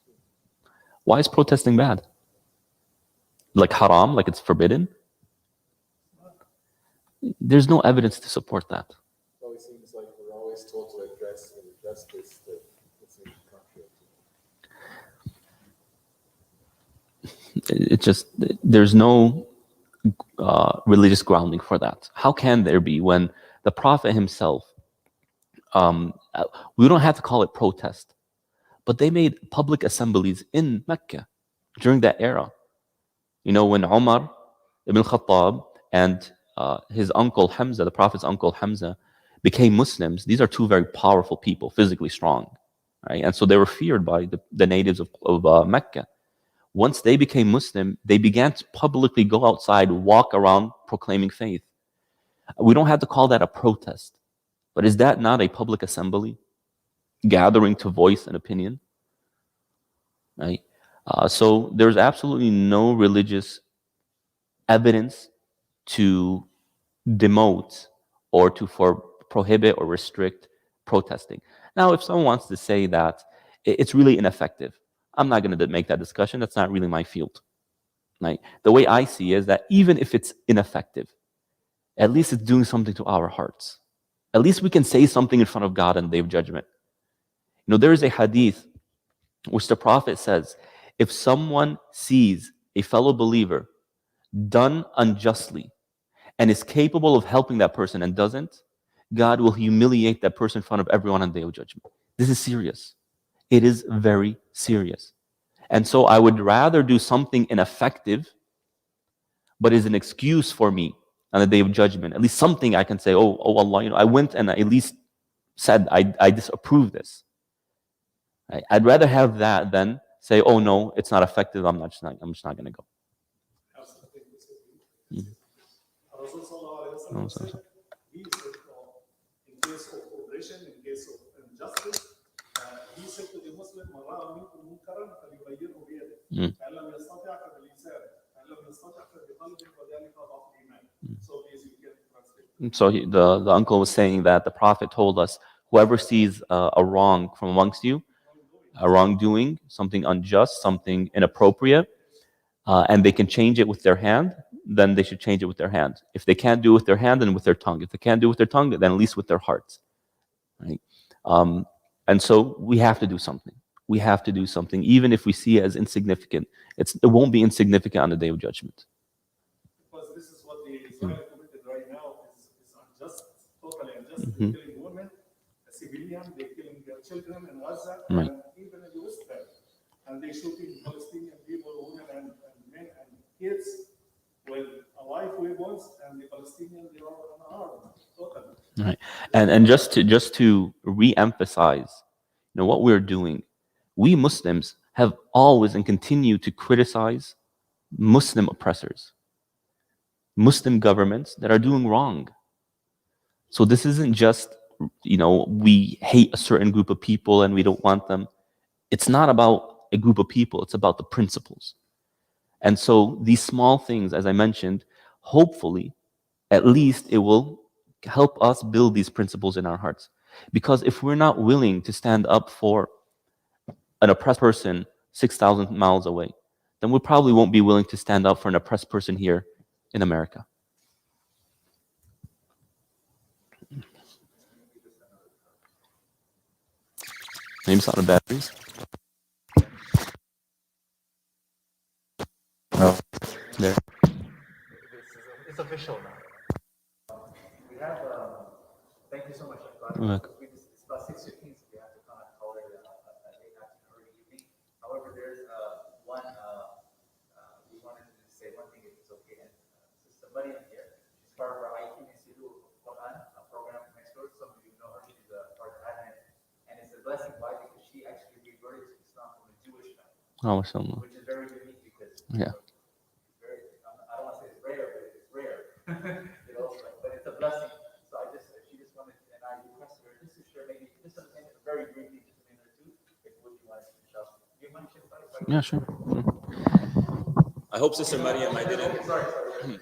Why is protesting bad? Like haram, like it's forbidden? There's no evidence to support that. It always seems like we're always told to address injustice that seems contrary. It just, there's no religious grounding for that. How can there be when the Prophet himself, we don't have to call it protest, but they made public assemblies in Mecca during that era. You know, when Umar ibn Khattab and his uncle Hamza, the Prophet's uncle Hamza, became Muslims, these are two very powerful people, physically strong, right? And so they were feared by the natives of Mecca. Once they became Muslim, they began to publicly go outside, walk around proclaiming faith. We don't have to call that a protest, but is that not a public assembly? Gathering to voice an opinion? Right? So there's absolutely no religious evidence to demote or to prohibit or restrict protesting. Now, if someone wants to say that it's really ineffective, I'm not going to make that discussion. That's not really my field. Right? The way I see is that even if it's ineffective, at least it's doing something to our hearts. At least we can say something in front of God on the Day of Judgment. You know, there is a hadith which the Prophet says, if someone sees a fellow believer done unjustly and is capable of helping that person and doesn't, God will humiliate that person in front of everyone on the Day of Judgment. This is serious. It is very serious. And so I would rather do something ineffective, but is an excuse for me on the Day of Judgment. At least something I can say, oh Allah, you know, I went and I at least said I disapprove this. Right? I'd rather have that than say, oh no, it's not effective. I'm just not going to go. Rasul sallallahu alaihi wasallam said, he said, in case of oppression, in case of injustice, he said to the Muslim, "Man ra'a minkum munkaran falyughayyirhu biyadihi, fa in lam yastati' fa bilisanihi, fa in lam yastati' fa biqalbihi, wa dhalika ad'afu al-iman." So please, you can translate. So the uncle was saying that the Prophet told us, whoever sees a wrong from amongst you, a wrongdoing, something unjust, something inappropriate, and they can change it with their hand, then they should change it with their hand. If they can't do it with their hand, then with their tongue. If they can't do it with their tongue, then at least with their hearts. Right? And so we have to do something. We have to do something, even if we see it as insignificant. It won't be insignificant on the Day of Judgment. Because this is what the Israel committed right now is unjust, totally unjust. They're killing women, civilians, they're killing their children in Gaza, Right. and even in the West Bank. And they're shooting Palestinian people, women and men and kids with live weapons, and the Palestinians, they are unarmed, totally. Right. And just to re-emphasize, you know, what we're doing, we Muslims have always and continue to criticize Muslim oppressors, Muslim governments that are doing wrong. So this isn't just, you know, we hate a certain group of people and we don't want them. It's not about a group of people, it's about the principles. And so these small things, as I mentioned, hopefully, at least it will help us build these principles in our hearts. Because if we're not willing to stand up for an oppressed person 6,000 miles away, then we probably won't be willing to stand up for an oppressed person here in America. Maybe it's out of batteries. Oh. There. It's official now. We have, thank you so much. Welcome. It's about 6:15, so we have to kind of call it a late afternoon, early evening. However, there's one, we wanted to say one thing if it's okay. And Sister Maryam here, she's part of our IT Institute of Quran program next door. Some of you know her, she's part of admin. And it's a blessing. Why? Because she actually reverted to Islam from a Jewish family. Oh, mashallah. Which is very unique because Yeah. very, I don't want to say it's rare, but it's rare. You know, but it's a blessing. So she just wanted, and I requested her just to share maybe just a minute, very briefly, just a minute or two, if what you want to finish up. Do you mind sharing? Yeah, sure. I hope Sister Maryam, I didn't. Okay, sorry. Do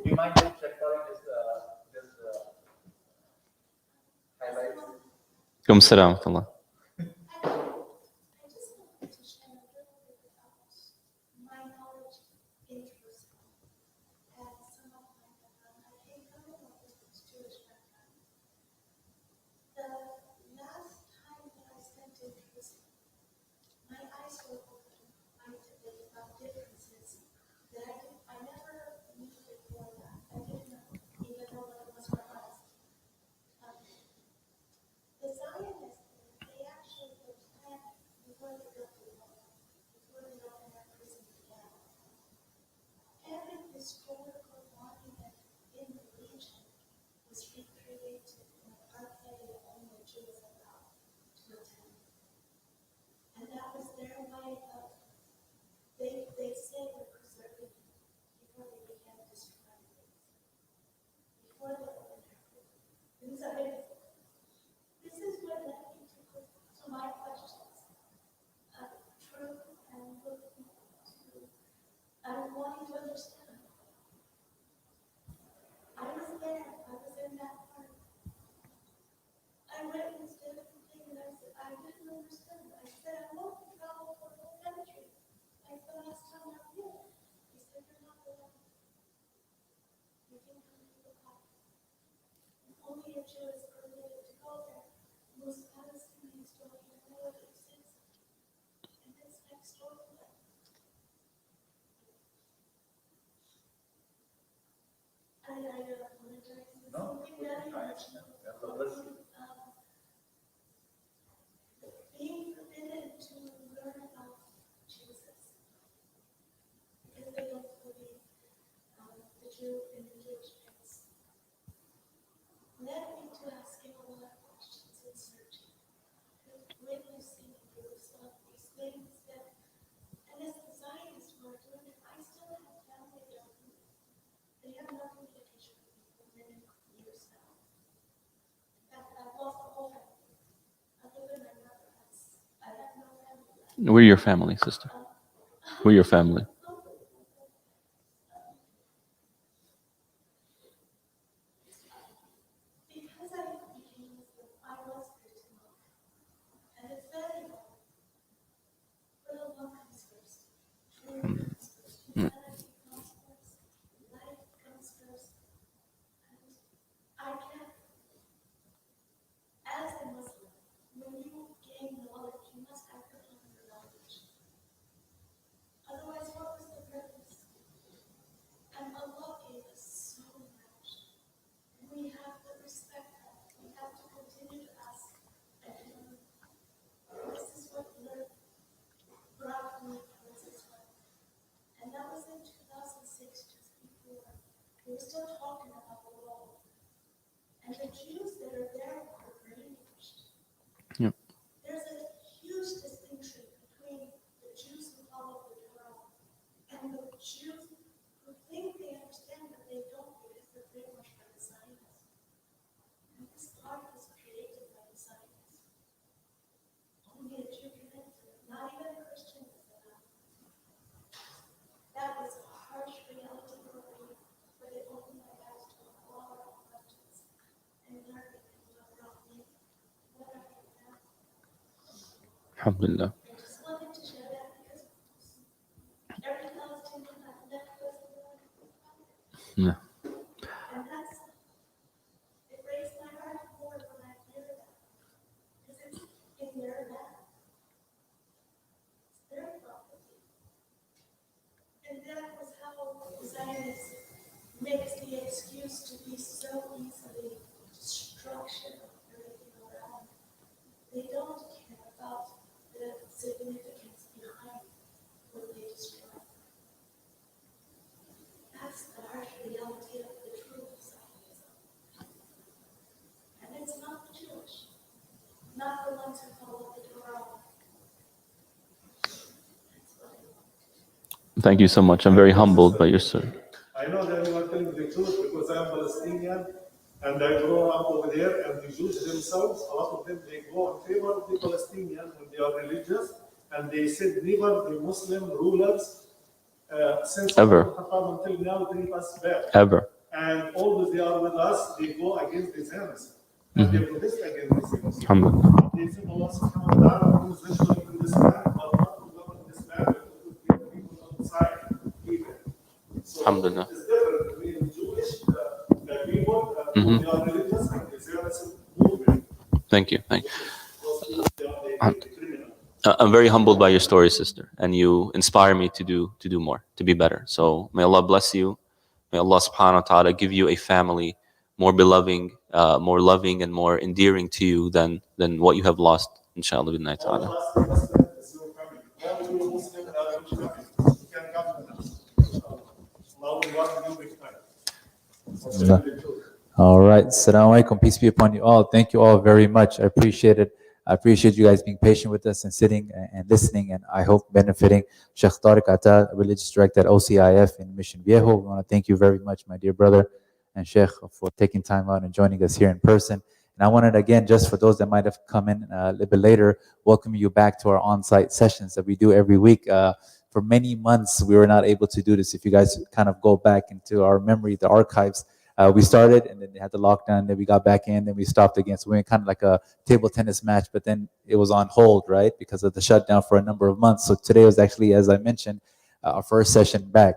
you mind just checking out this highlights? Alaikum salam wa rahmatullah. I just wanted to share a little bit about my knowledge in Jerusalem and some of my background. I came from a Jewish background. The last time that I spent in Jerusalem, my eyes were open quite a bit about differences that I never knew before that. I didn't know, even though it was my eyes. The Zionists, they actually were planning before they built the wall, before they opened that prison began. Every historical monument in the region was recreated in a parquet only Jews allowed to attend. And that was their way of, they say, representing my questions of truth and looking to, and wanting to understand. I was there, I was in that part. I witnessed everything, and I said, I didn't understand. I said, I want to travel for the whole country. Like the last time I did. He said, you're not allowed. You can come to the park. Only a Jew is permitted to go there. Most Palestinians don't even know it exists. And it's next door to them. I apologize. It's something very emotional. Being forbidden to learn about Jesus because they don't believe the Jew in the Jewish faith led me to asking a lot of questions and searching, witnessing in Jerusalem these things that, and as the Zionists were doing it, I still have family there. They have no communication with me for many years now. In fact, I've lost the whole family. Other than my mother, I have no family left. We're your family, sister. We're your family. Because I became Muslim, I was written off. And it's very hard. But Allah comes first. Truth comes first. Humanity comes first. Life comes first. And I can't, as a Muslim, when you gain knowledge, you must act upon your knowledge. Otherwise, what was the purpose? And Allah gave us so much. We have to respect that. We have to continue to ask. And this is what brought me towards Islam. And that was in 2006, just before. We were still talking about the law. And the Jews that are there are brainwashed. Yep. There's a huge distinction between the Jews who follow the Torah and the Jews who think they understand, but they don't because they're brainwashed by the Zionists. And this God was created by the Zionists. Only a Jew can enter, not even a Christian is allowed. That was a harsh reality for me, but it opened my eyes to a lot of questions and learning what brought me. What I do now. Alhamdulillah. I just wanted to share that because every Palestinian I've met was a Yeah. and that's, it raised my heart more when I hear that. Because it's in their land. It's their property. And that was how Zionists makes the excuse to be so easily destruction of everything around. They don't care about the significance behind what they destroy. That's the harsh reality of the true Zionism. And it's not the Jewish, not the ones who follow the Torah. That's what I want. Thank you so much. I'm very humbled by your story. I know that you are telling the truth because I am Palestinian and I grew up over there, and the Jews themselves, a lot of them, they go in favor of the Palestinian when they are religious, and they said never the Muslim rulers since Ever. until now treat us bad. Ever. And always they are with us, they go against the Zionists. And they protest against the Zionists. Alhamdulillah. They said Allah subhanahu wa ta'ala brings eventually to this land, but not to govern this land, but to put the people outside even. So Alhamdulillah. it's different between Jewish people who they are religious and the Zionist movement. Thank you. Thank you. Those people, they are the criminal. I'm very humbled by your story, sister, and you inspire me to do more, to be better. So may Allah bless you. May Allah subhanahu wa ta'ala give you a family more beloved, more loving, and more endearing to you than what you have lost, inshallah bi'idhnillahi All of ta'ala. us, the Muslim is your family. All you Muslim are your family. You can come to us. Allah will welcome you big time. So tell the truth. All right. Assalamu alaikum. Peace be upon you all. Thank you all very much. I appreciate it. I appreciate you guys being patient with us and sitting and listening, and I hope benefiting. Sheikh Tariq Atta, Religious Director at OCIF in Mission Viejo. We want to thank you very much, my dear brother and Sheikh, for taking time out and joining us here in person. And I wanted, again, just for those that might have come in a little bit later, welcome you back to our on-site sessions that we do every week. For many months, we were not able to do this. If you guys kind of go back into our memory, the archives, we started and then they had the lockdown, then we got back in, then we stopped again. So we went kind of like a table tennis match, but then it was on hold, right? Because of the shutdown for a number of months. So today was actually, as I mentioned, our first session back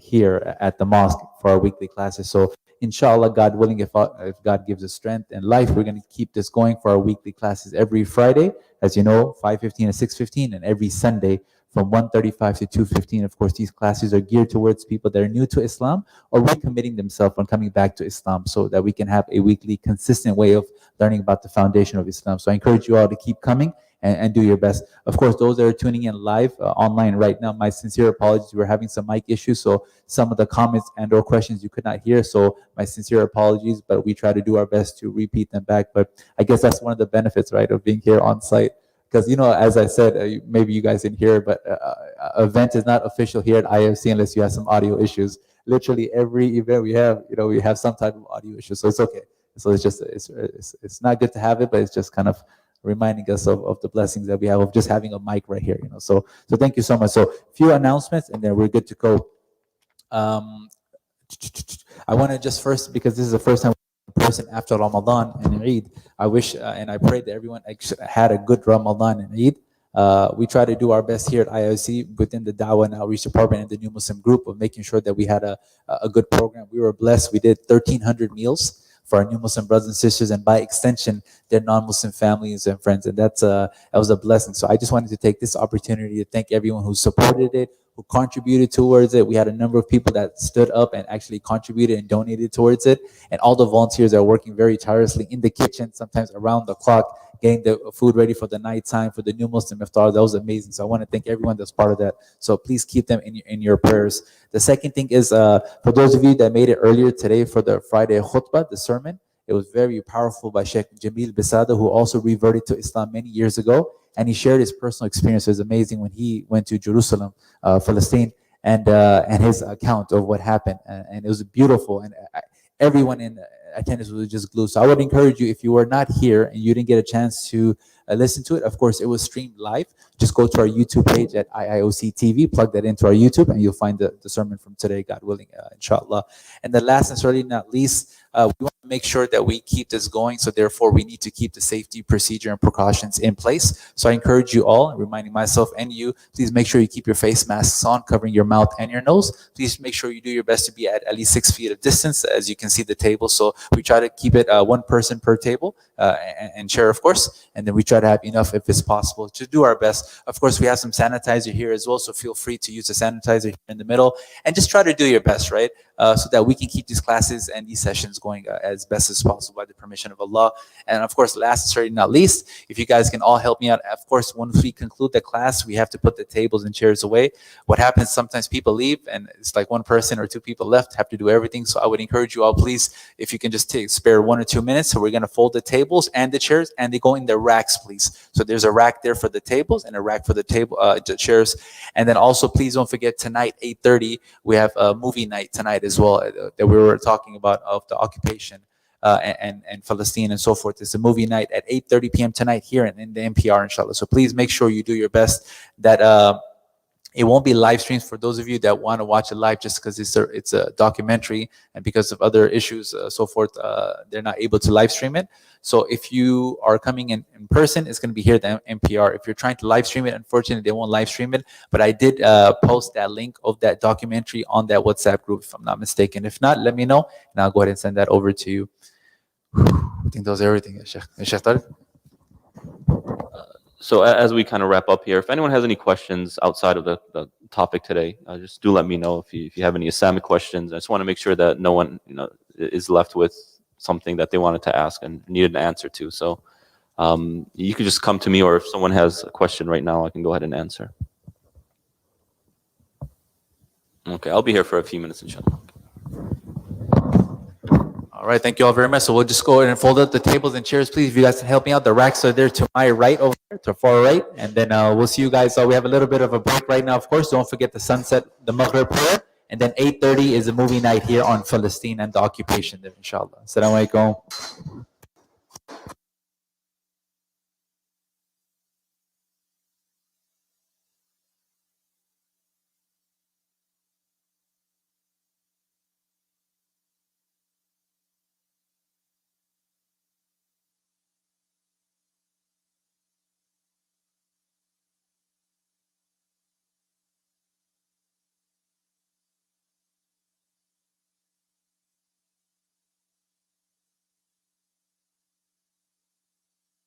here at the mosque for our weekly classes. So inshallah, God willing, if God gives us strength and life, we're going to keep this going for our weekly classes every Friday, as you know, 5:15 and 6:15, and every Sunday from 1:35 to 2:15. Of course, these classes are geared towards people that are new to Islam or recommitting themselves on coming back to Islam, so that we can have a weekly consistent way of learning about the foundation of Islam. So I encourage you all to keep coming and do your best. Of course, those that are tuning in live online right now, my sincere apologies. We're having some mic issues, so some of the comments and or questions you could not hear. So my sincere apologies, but we try to do our best to repeat them back. But I guess that's one of the benefits, right, of being here on site. Because, as I said, maybe you guys didn't hear, but event is not official here at IFC unless you have some audio issues. Literally every event we have some type of audio issue, so it's okay. So it's just it's not good to have it, but it's just kind of reminding us of the blessings that we have of just having a mic right here. So thank you so much. So few announcements, and then we're good to go. I want to just first, because this is the first time in person after Ramadan and Eid, I wish and I pray that everyone had a good Ramadan and Eid. We try to do our best here at IOC within the Dawah and Outreach Department and the New Muslim Group of making sure that we had a good program. We were blessed. We did 1,300 meals for our new Muslim brothers and sisters, and by extension, their non-Muslim families and friends, and that was a blessing. So I just wanted to take this opportunity to thank everyone who supported it, who contributed towards it. We had a number of people that stood up and actually contributed and donated towards it, and all the volunteers are working very tirelessly in the kitchen, sometimes around the clock, getting the food ready for the nighttime, for the new Muslim iftar. That was amazing. So I want to thank everyone that's part of that. So please keep them in your prayers. The second thing is, for those of you that made it earlier today for the Friday khutbah, the sermon, it was very powerful by Sheikh Jamil Bisada, who also reverted to Islam many years ago. And he shared his personal experience. It was amazing when he went to Jerusalem, Palestine, and his account of what happened. And it was beautiful. And everyone in attendance was just glued. So I would encourage you, if you were not here and you didn't get a chance to listen to it, of course, it was streamed live. Just go to our YouTube page at IIOC TV, plug that into our YouTube, and you'll find the sermon from today, God willing, inshallah. And the last and certainly not least, we want to make sure that we keep this going. So therefore, we need to keep the safety procedure and precautions in place. So I encourage you all, reminding myself and you, please make sure you keep your face masks on, covering your mouth and your nose. Please make sure you do your best to be at least 6 feet of distance, as you can see the table. So we try to keep it one person per table and chair, of course. And then we try to have enough, if it's possible, to do our best. Of course, we have some sanitizer here as well. So feel free to use the sanitizer here in the middle, and just try to do your best, right? So that we can keep these classes and these sessions going as best as possible by the permission of Allah. And of course, last and certainly not least, if you guys can all help me out, of course, once we conclude the class, we have to put the tables and chairs away. What happens, sometimes people leave and it's like one person or two people left have to do everything. So I would encourage you all, please, if you can just spare 1 or 2 minutes. So we're going to fold the tables and the chairs, and they go in the racks, please. So there's a rack there for the tables and a rack for the the chairs. And then also, please don't forget, tonight, 8:30, we have a movie night tonight as well, that we were talking about, of the occupation and Palestine and so forth. It's a movie night at 8:30 p.m. tonight here in the NPR, inshallah. So please make sure you do your best that it won't be live streams for those of you that want to watch it live, just because it's a documentary, and because of other issues, so forth, they're not able to live stream it. So if you are coming in person, it's going to be here at the NPR. If you're trying to live stream it, unfortunately, they won't live stream it. But I did post that link of that documentary on that WhatsApp group, if I'm not mistaken. If not, let me know, and I'll go ahead and send that over to you. I think those are everything, Sheikh. Sheikh Talib? So as we kind of wrap up here, if anyone has any questions outside of the topic today, just do let me know if you have any Islamic questions. I just want to make sure that no one is left with something that they wanted to ask and needed an answer to. So you could just come to me, or if someone has a question right now, I can go ahead and answer. Okay, I'll be here for a few minutes, inshallah. All right, thank you all very much. So we'll just go ahead and fold up the tables and chairs, please. If you guys can help me out, the racks are there to my right over there, to far right. And then we'll see you guys. We have a little bit of a break right now, of course. Don't forget the sunset, the Maghrib prayer. And then 8:30 is a movie night here on Palestine and the occupation there, inshallah. Assalamu alaikum.